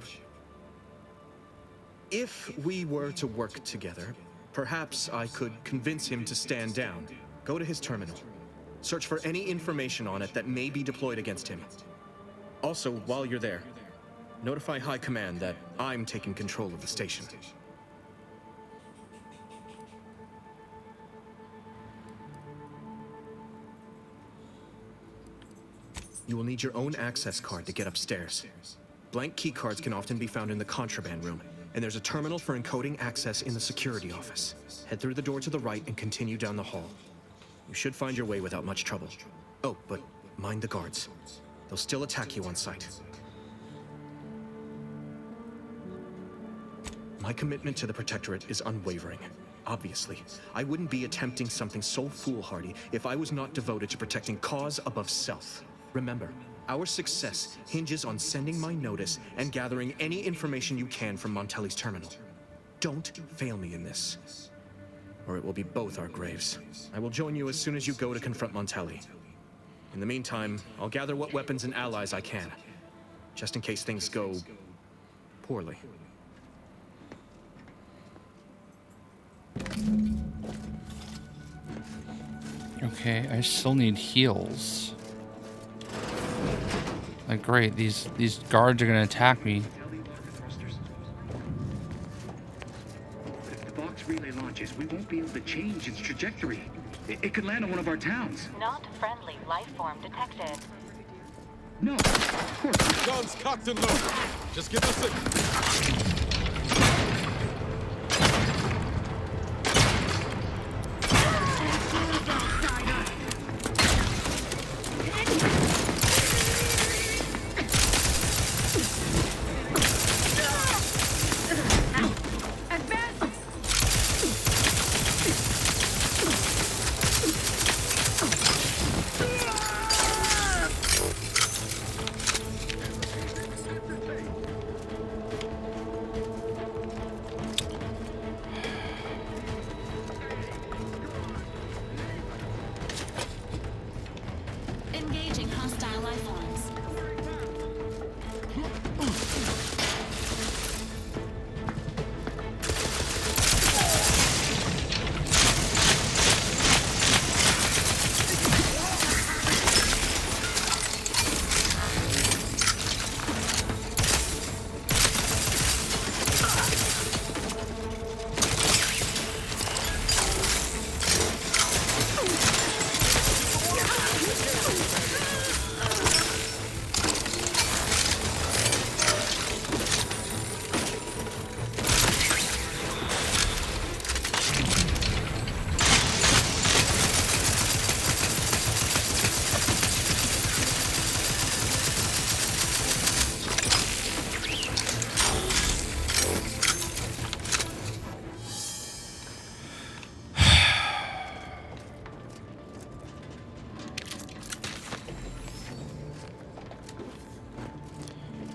If we were to work together, perhaps I could convince him to stand down. Go to his terminal. Search for any information on it that may be deployed against him. Also, while you're there, notify High Command that I'm taking control of the station. You will need your own access card to get upstairs. Blank key cards can often be found in the contraband room, and there's a terminal for encoding access in the security office. Head through the door to the right and continue down the hall. You should find your way without much trouble. Oh, but mind the guards. They'll still attack you on sight. My commitment to the Protectorate is unwavering. Obviously, I wouldn't be attempting something so foolhardy if I was not devoted to protecting cause above self. Remember, our success hinges on sending my notice and gathering any information you can from Montelli's terminal. Don't fail me in this, or it will be both our graves. I will join you as soon as you go to confront Montelli. In the meantime, I'll gather what weapons and allies I can, just in case things go poorly. Okay, I still need heals. Like, great, these guards are gonna attack me. But if the Vox Relay launches, we won't be able to change its trajectory. It could land on one of our towns. Not friendly life form detected. No, of course not. Guns cocked and loaded. Just give the signal. Engaging hostile life forms.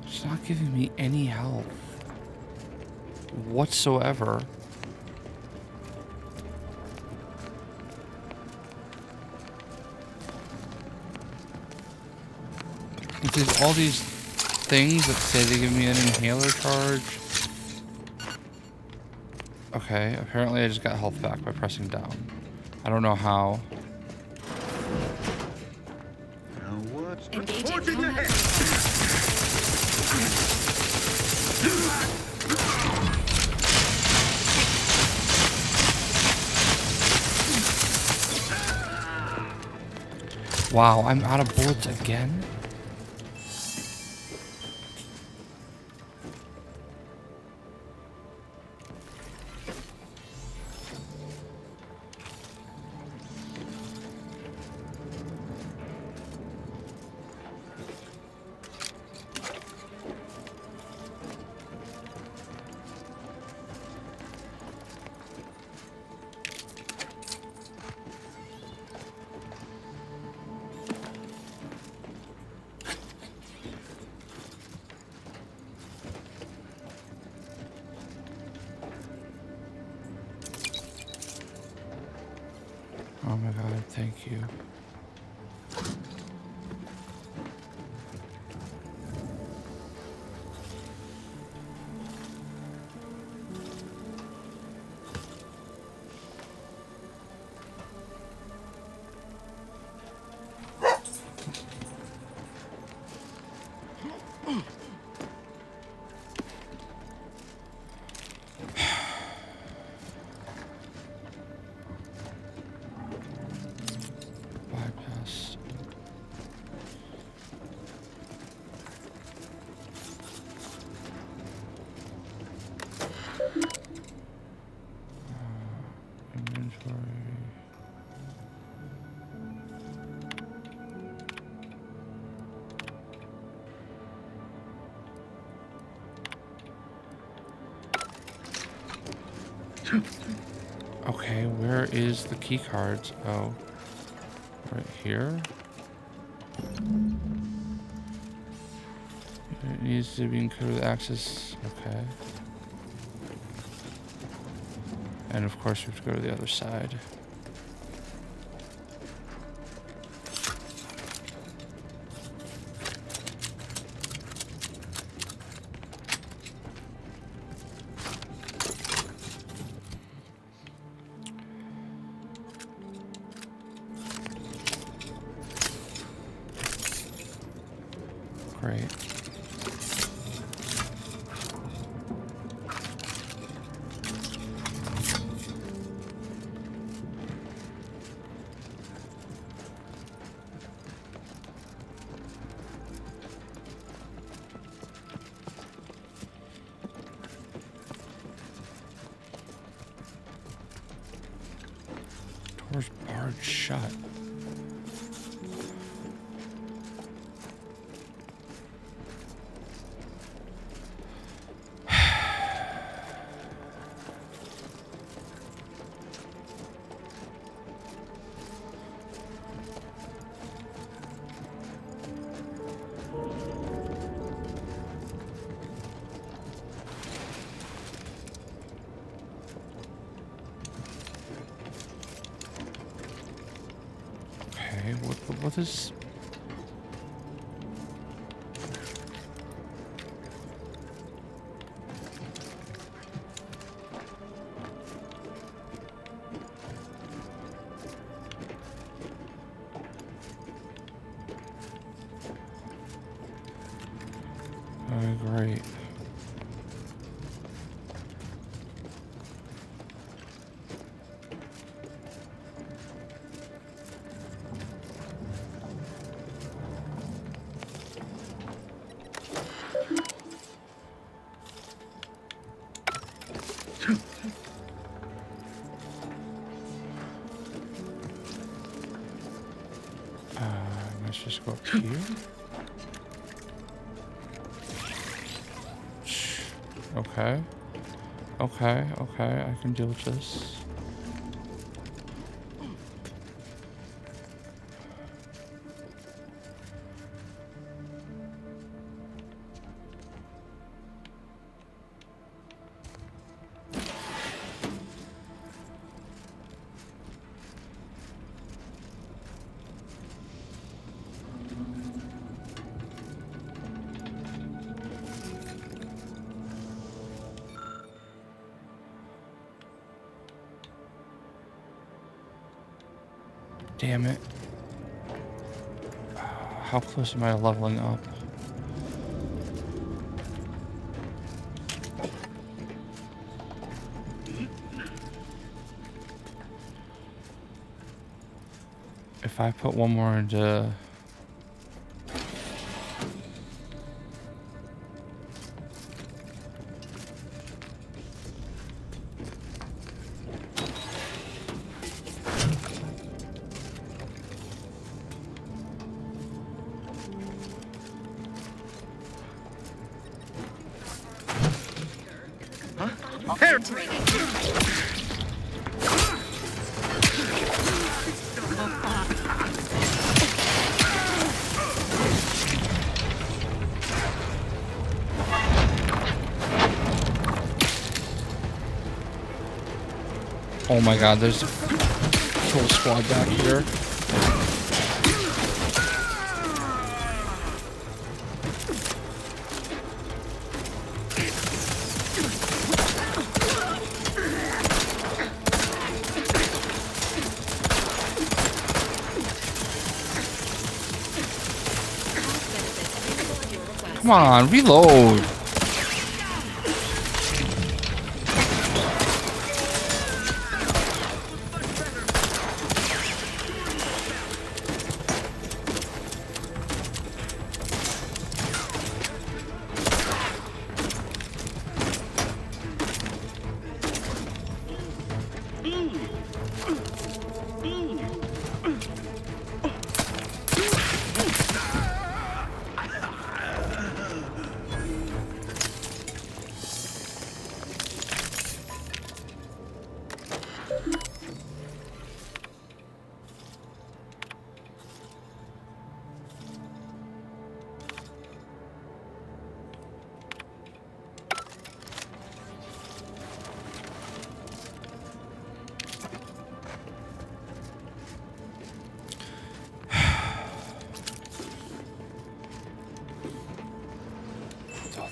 It's not giving me any help whatsoever. There's all these things that say they give me an inhaler charge. Okay, apparently I just got health back by pressing down. I don't know how. Now what's Engaging ahead? Wow, I'm out of bullets again? Oh my god, thank you. Bypass. Inventory. Okay, where is the key cards? Oh, right here. It needs to be encoded with access. Okay. And of course, we have to go to the other side. Great. Door's barred shut. What is... Oh, great. Let's just go up here. Okay. Okay, okay, I can deal with this. Damn it. How close am I to leveling up? If I put one more into... Oh my god, there's... whole squad back here. Come on, reload.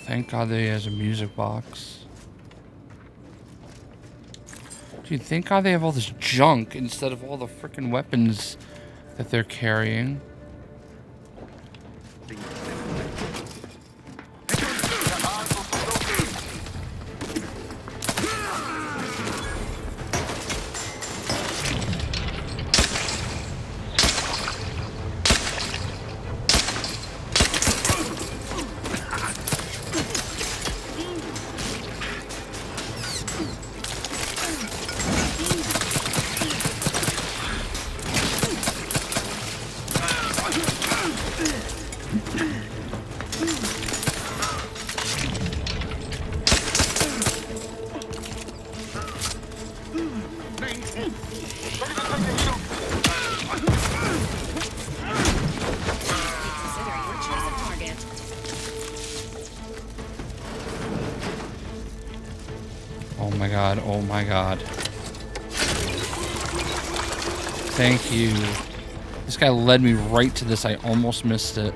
Thank God they has a music box. Dude, thank God they have all this junk instead of all the freaking weapons that they're carrying. Oh my God. Thank you. This guy led me right to this. I almost missed it.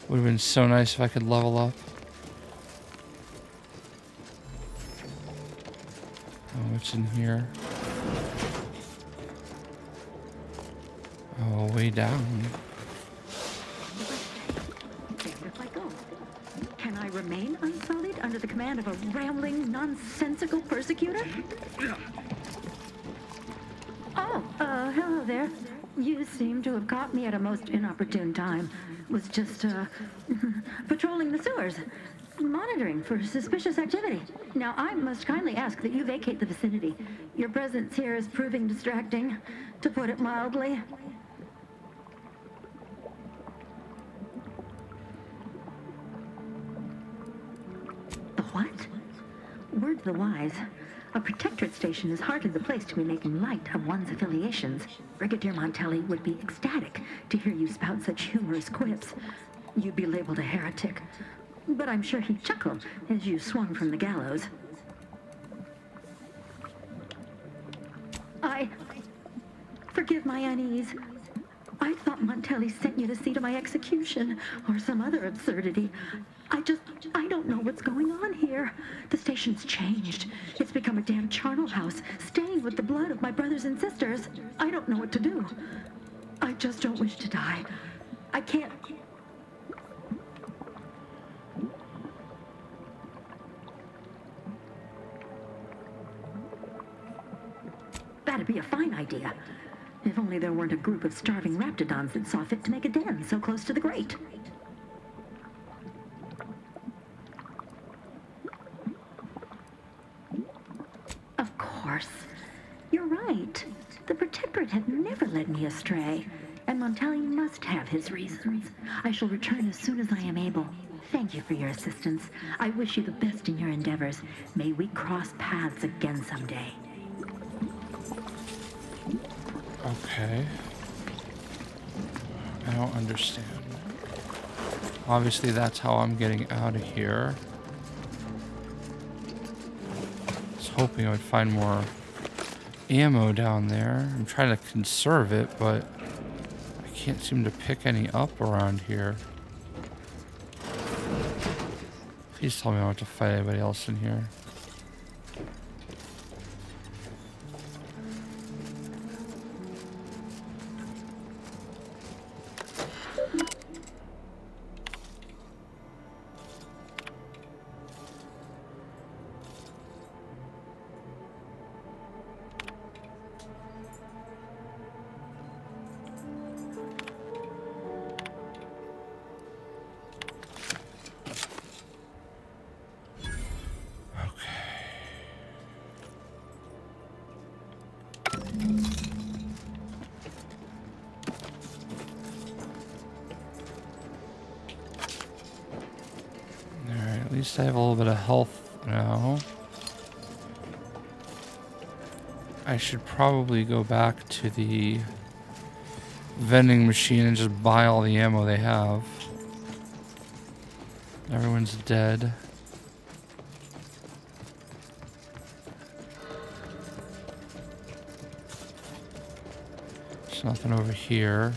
Would have been so nice if I could level up. Oh, what's in here? Oh, way down. Can I remain unsullied under the command of a rambling, nonsensical persecutor? Oh, hello there. You seem to have caught me at a most inopportune time. Was just, patrolling the sewers, monitoring for suspicious activity. Now, I must kindly ask that you vacate the vicinity. Your presence here is proving distracting, to put it mildly. The what? Word to the wise. A protectorate station is hardly the place to be making light of one's affiliations. Brigadier Montelli would be ecstatic to hear you spout such humorous quips. You'd be labeled a heretic, but I'm sure he'd chuckle as you swung from the gallows. Forgive my unease. I thought Montelli sent you to see to my execution, or some other absurdity. I don't know what's going on here. The station's changed. It's become a damn charnel house, stained with the blood of my brothers and sisters. I don't know what to do. I just don't wish to die. I can't... That'd be a fine idea. If only there weren't a group of starving raptidons that saw fit to make a den so close to the grate. Of course. You're right. The Protectorate had never led me astray, and Montelli must have his reasons. I shall return as soon as I am able. Thank you for your assistance. I wish you the best in your endeavors. May we cross paths again someday. Okay. I don't understand. Obviously, that's how I'm getting out of here. I was hoping I would find more ammo down there. I'm trying to conserve it, but I can't seem to pick any up around here. Please tell me I don't have to fight anybody else in here. Alright, at least I have a little bit of health now. I should probably go back to the vending machine and just buy all the ammo they have. Everyone's dead. There's nothing over here.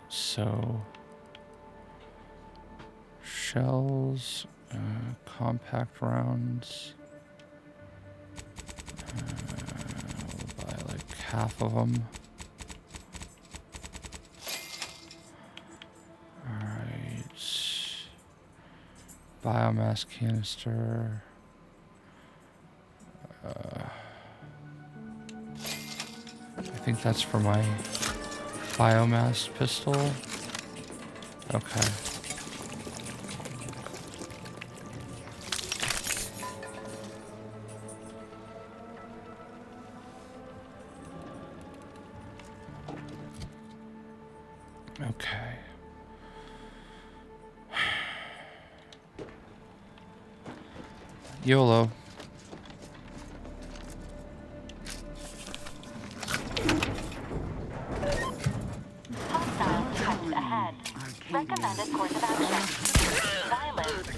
So, shells, compact rounds, we'll buy like half of them. Alright, biomass canister, I think that's for my biomass pistol. Okay. Okay. YOLO. Recommended course of action. Violence.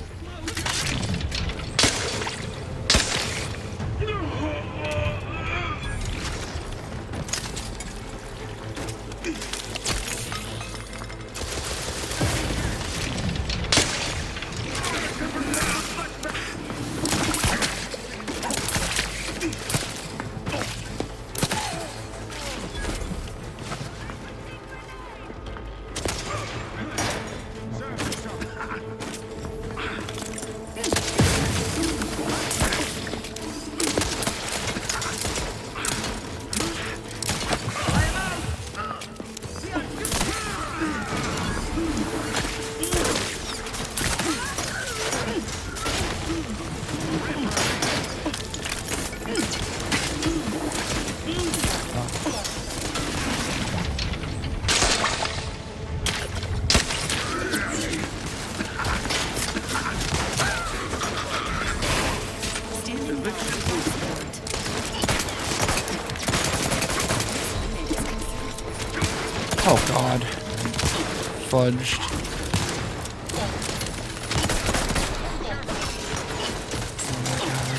Oh god. Fudged. Oh my god.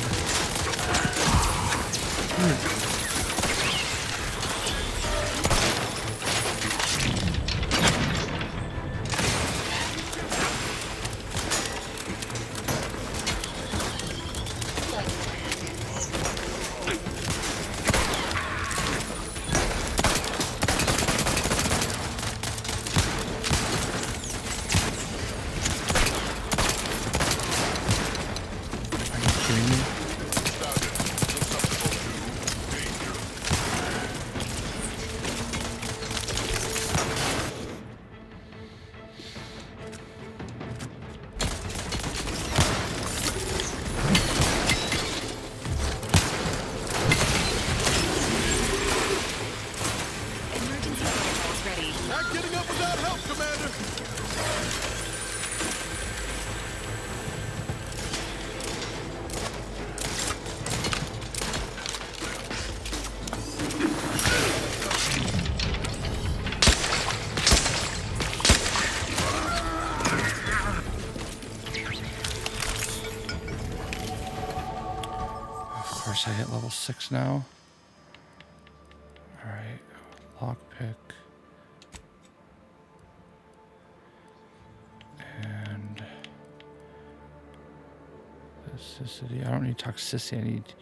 I hit level 6 now. Alright, lockpick. And toxicity. I don't need toxicity, I need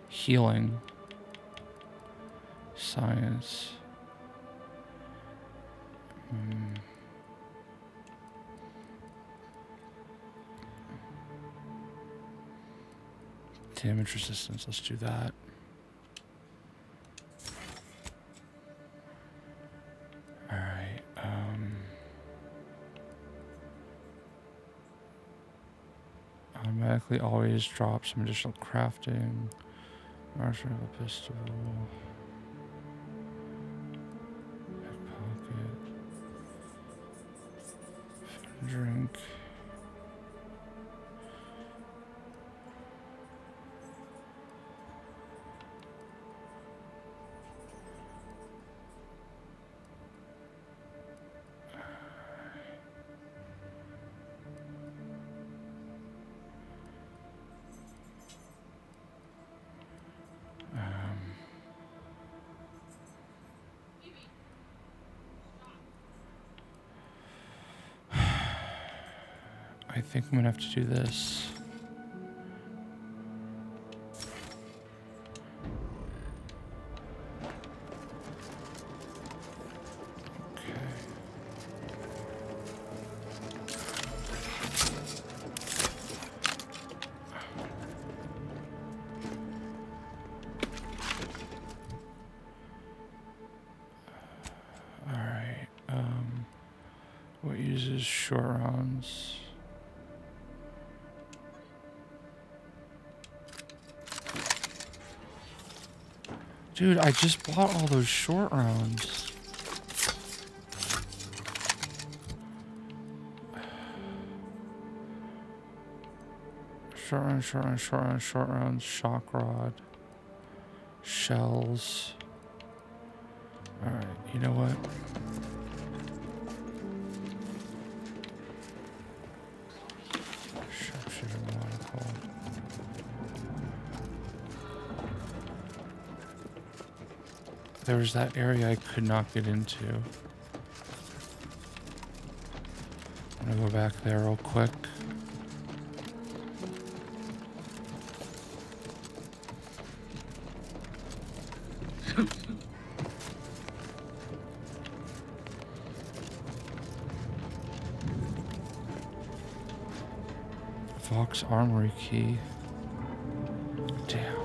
healing. Science. Damage resistance, let's do that. Alright, automatically always drop some additional crafting. Marshal of a pistol. Pickpocket. Drink. I think I'm gonna have to do this. Alright, what uses short rounds? Dude, I just bought all those short rounds. Short rounds, short rounds, short rounds, short rounds, shock rod, shells. Alright, you know what? Sharpshooter monocle. There was that area I could not get into. I'm gonna go back there real quick. Vox armory key. Damn.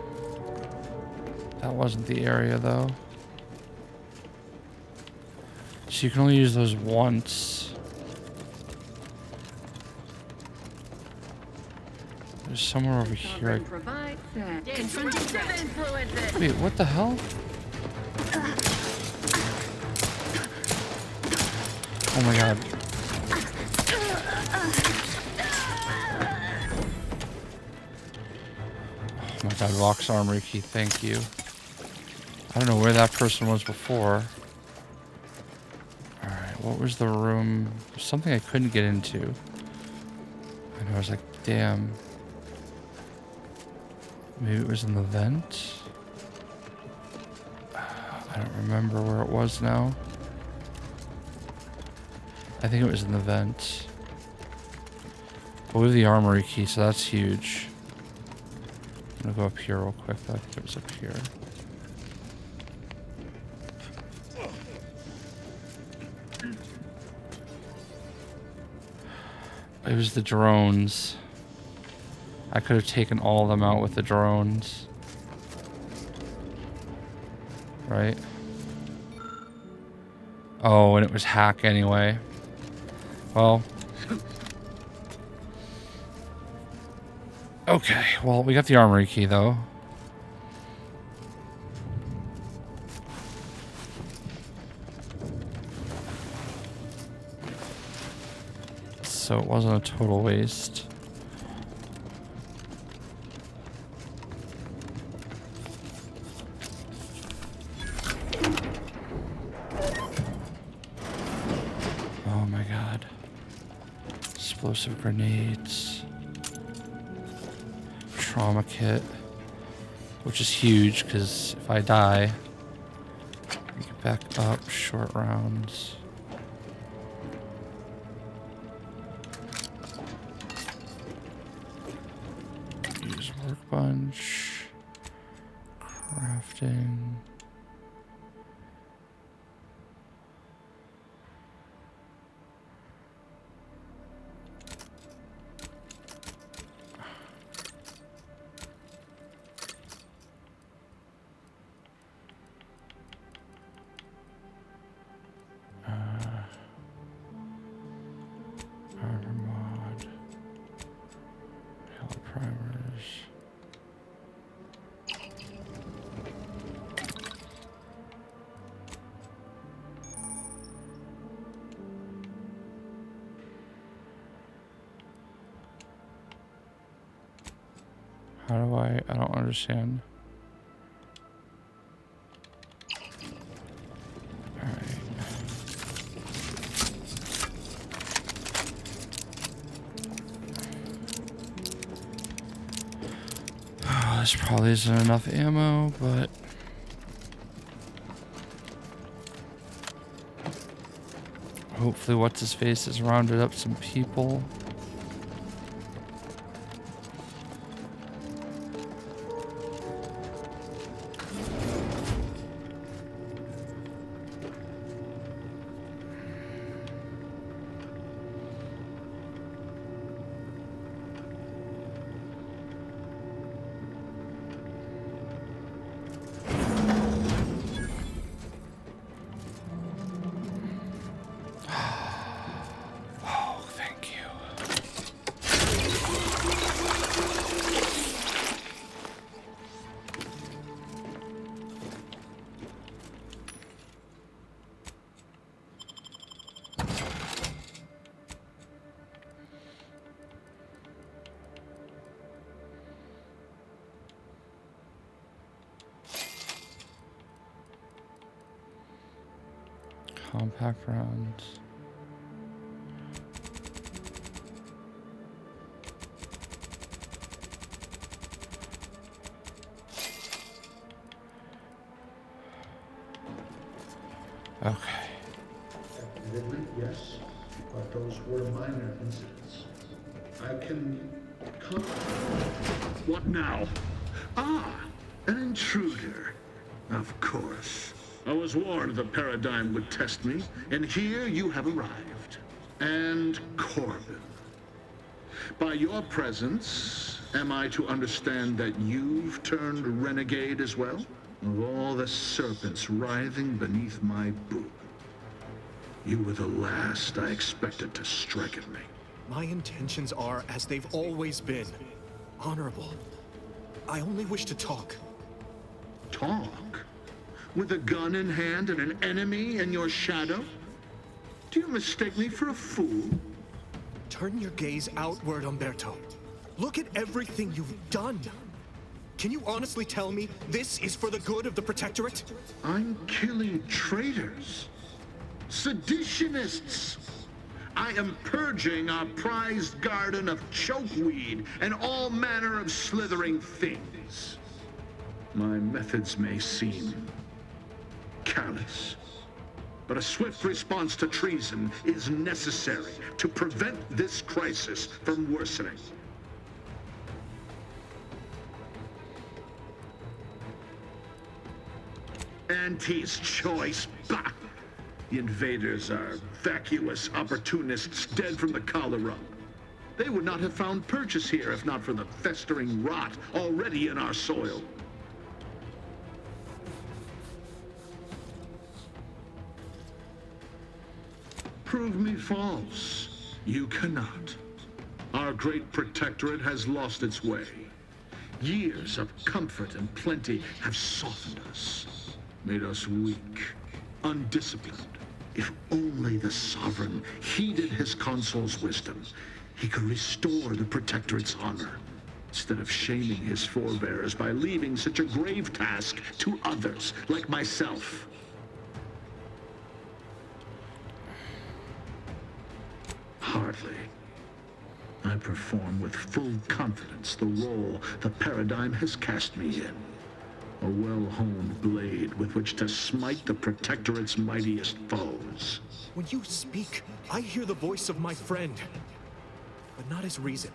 That wasn't the area though. So you can only use those once. There's somewhere over here. Wait, what the hell? Oh my god. Oh my god, Vox armory key, thank you. I don't know where that person was before. What was the room? Something I couldn't get into. And I was like, damn. Maybe it was in the vent? I don't remember where it was now. I think it was in the vent. But we have the armory key, so that's huge. I'm gonna go up here real quick. I think it was up here. It was the drones. I could have taken all of them out with the drones. Right? Oh, and it was hack anyway. Well. Okay, well, we got the armory key, though. So it wasn't a total waste. Oh my god. Explosive grenades. Trauma kit. Which is huge, because if I die, we get back up. Short rounds. Use workbench. Crafting. Armor mod. Hell primers. How do I don't understand. This probably isn't enough ammo, but hopefully what's his face has rounded up some people. Compact rounds. Okay. Admittedly, yes, but those were minor incidents. I can come. What now? Ah, an intruder. Of course. I was warned the paradigm would test me, and here you have arrived. And Corbin. By your presence, am I to understand that you've turned renegade as well? Of all the serpents writhing beneath my boot, you were the last I expected to strike at me. My intentions are as they've always been. Honorable. I only wish to talk. Talk? With a gun in hand and an enemy in your shadow? Do you mistake me for a fool? Turn your gaze outward, Umberto. Look at everything you've done. Can you honestly tell me this is for the good of the Protectorate? I'm killing traitors. Seditionists. I am purging our prized garden of chokeweed and all manner of slithering things. My methods may seem callous. But a swift response to treason is necessary to prevent this crisis from worsening. Auntie's choice. Bah! The invaders are vacuous opportunists dead from the cholera. They would not have found purchase here if not for the festering rot already in our soil. Prove me false. You cannot. Our great protectorate has lost its way. Years of comfort and plenty have softened us, made us weak, undisciplined. If only the sovereign heeded his consul's wisdom, he could restore the protectorate's honor, instead of shaming his forebears by leaving such a grave task to others like myself. Hardly. I perform with full confidence the role the paradigm has cast me in. A well-honed blade with which to smite the Protectorate's mightiest foes. When you speak, I hear the voice of my friend, but not his reason.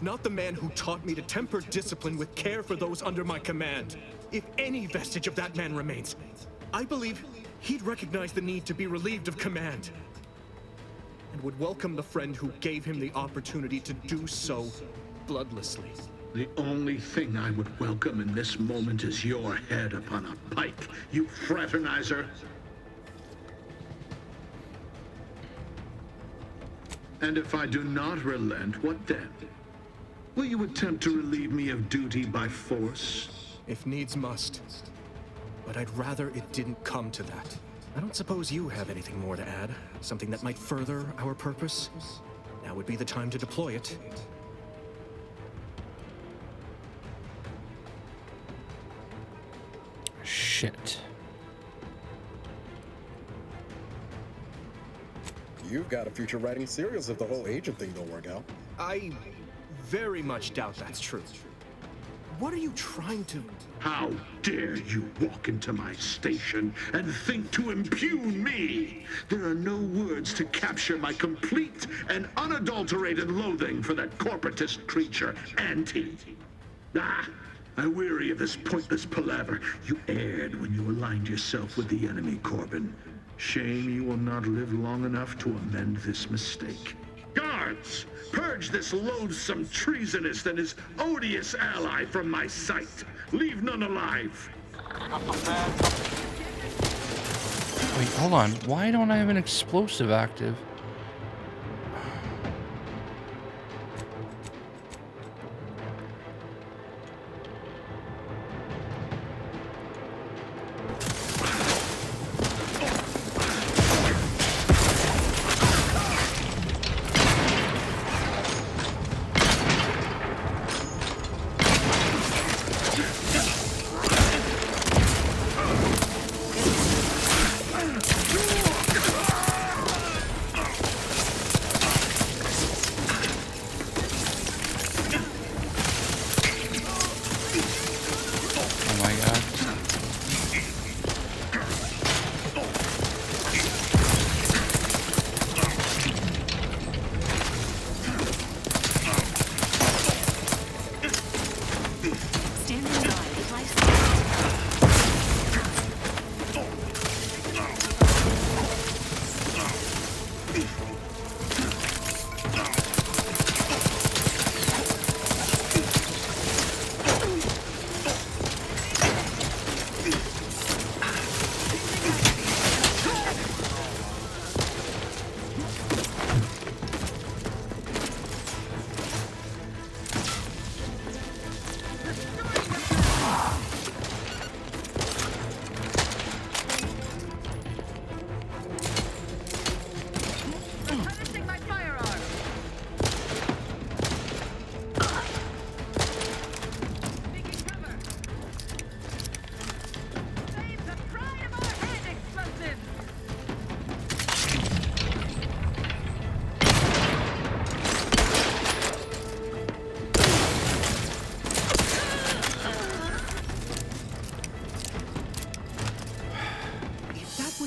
Not the man who taught me to temper discipline with care for those under my command. If any vestige of that man remains, I believe he'd recognize the need to be relieved of command, and would welcome the friend who gave him the opportunity to do so bloodlessly. The only thing I would welcome in this moment is your head upon a pike, you fraternizer. And if I do not relent, what then? Will you attempt to relieve me of duty by force? If needs must. But I'd rather it didn't come to that. I don't suppose you have anything more to add? Something that might further our purpose? Now would be the time to deploy it. Shit. You've got a future writing serials if the whole agent thing don't work out. I very much doubt that's true. What are you trying to... How dare you walk into my station and think to impugn me? There are no words to capture my complete and unadulterated loathing for that corporatist creature, Auntie. Ah, I weary of this pointless palaver. You erred when you aligned yourself with the enemy, Corbin. Shame you will not live long enough to amend this mistake. Guards, purge this loathsome treasonist and his odious ally from my sight. Leave none alive. Wait, hold on. Why don't I have an explosive active?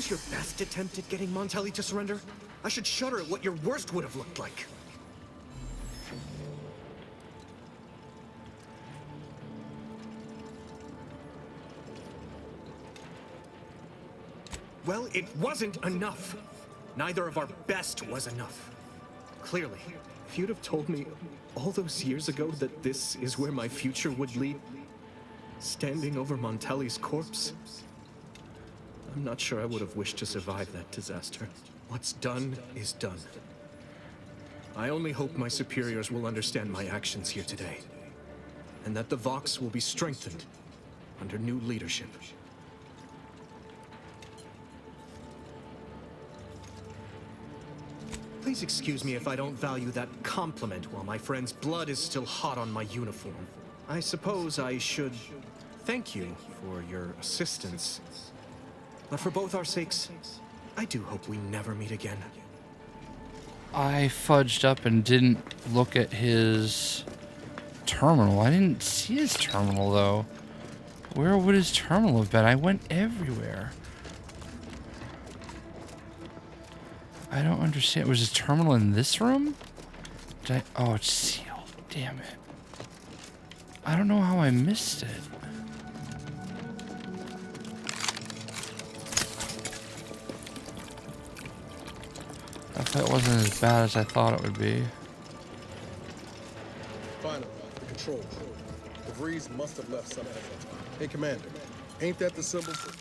was your best attempt at getting Montelli to surrender? I should shudder at what your worst would have looked like. Well, it wasn't enough. Neither of our best was enough. Clearly, if you'd have told me all those years ago that this is where my future would lead, standing over Montelli's corpse, I'm not sure I would have wished to survive that disaster. What's done is done. I only hope my superiors will understand my actions here today, and that the Vox will be strengthened under new leadership. Please excuse me if I don't value that compliment while my friend's blood is still hot on my uniform. I suppose I should thank you for your assistance. But for both our sakes, I do hope we never meet again. I fudged up and didn't look at his terminal. I didn't see his terminal, though. Where would his terminal have been? I went everywhere. I don't understand. Was his terminal in this room? Oh, it's sealed. Damn it. I don't know how I missed it. I thought it wasn't as bad as I thought it would be. Finally, the control. The Vrees must have left something. Hey, Commander, ain't that the symbol for...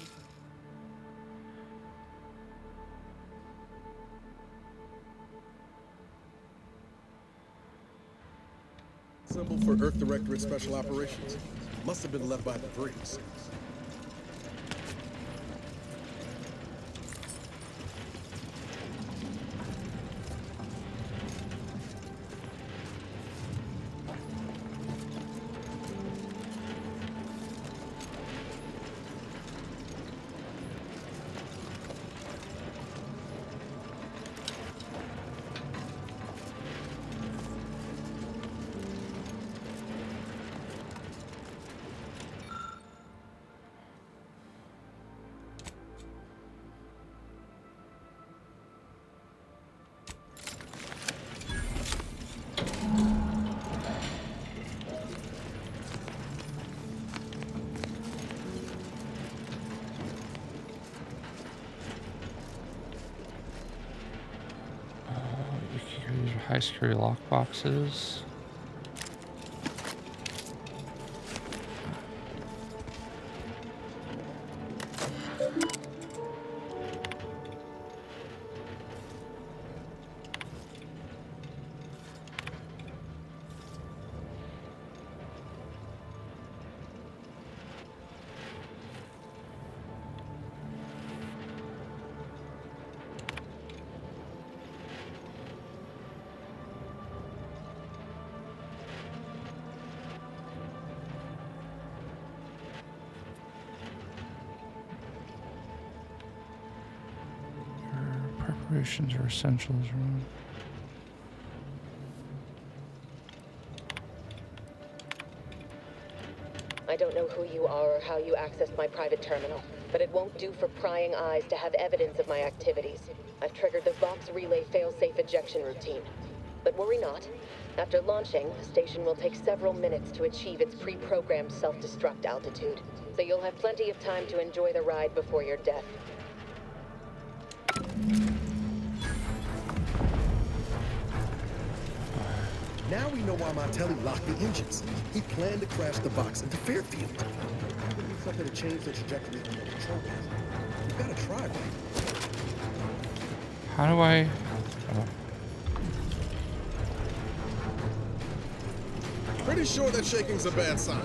Symbol for Earth Directorate Special Operations. Must have been left by the Vrees. High security lock boxes. Preparations are essentials, right? I don't know who you are or how you accessed my private terminal, but it won't do for prying eyes to have evidence of my activities. I've triggered the Vox Relay fail-safe ejection routine. But worry not. After launching, the station will take several minutes to achieve its pre-programmed self-destruct altitude, so you'll have plenty of time to enjoy the ride before your death. Now we know why Montelli locked the engines. He planned to crash the Vox into Fairfield. We need something to change the trajectory of the control panel. We gotta try, right? How do I... Oh. Pretty sure that shaking's a bad sign.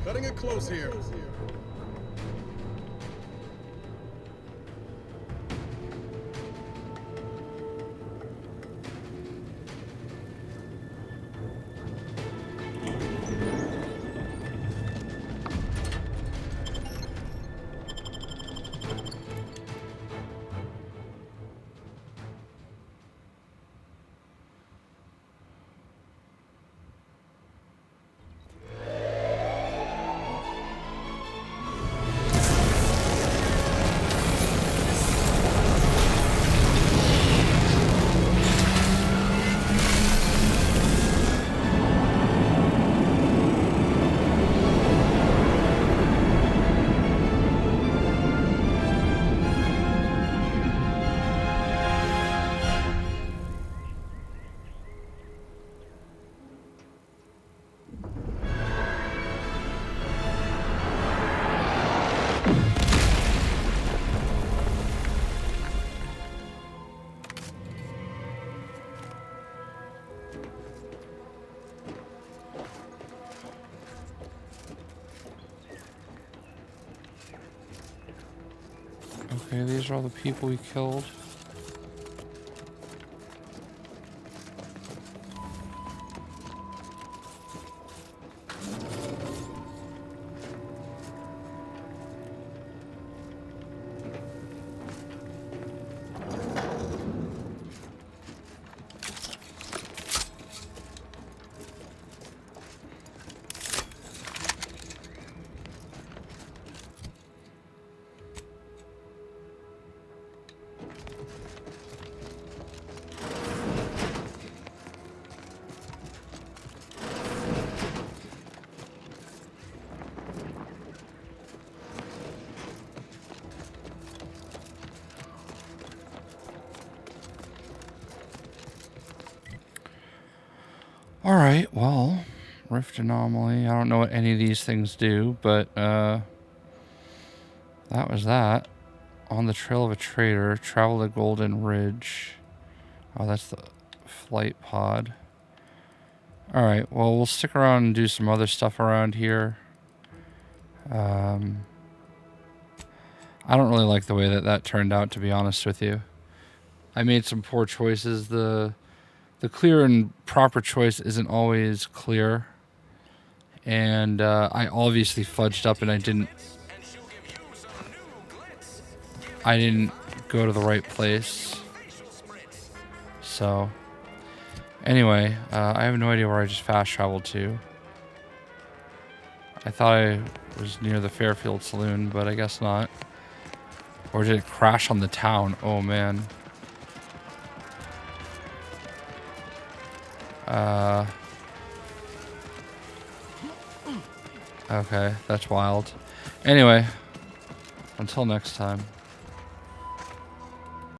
Cutting it close here. Okay, these are all the people we killed. Alright, well, Rift Anomaly. I don't know what any of these things do, but that was that. On the trail of a traitor, travel the Golden Ridge. Oh, that's the flight pod. Alright, well, we'll stick around and do some other stuff around here. I don't really like the way that that turned out, to be honest with you. I made some poor choices. The clear and proper choice isn't always clear. And I obviously fudged up and I didn't go to the right place. So, anyway, I have no idea where I just fast traveled to. I thought I was near the Fairfield Saloon, but I guess not. Or did it crash on the town? Oh, man. Okay, that's wild. Anyway, until next time.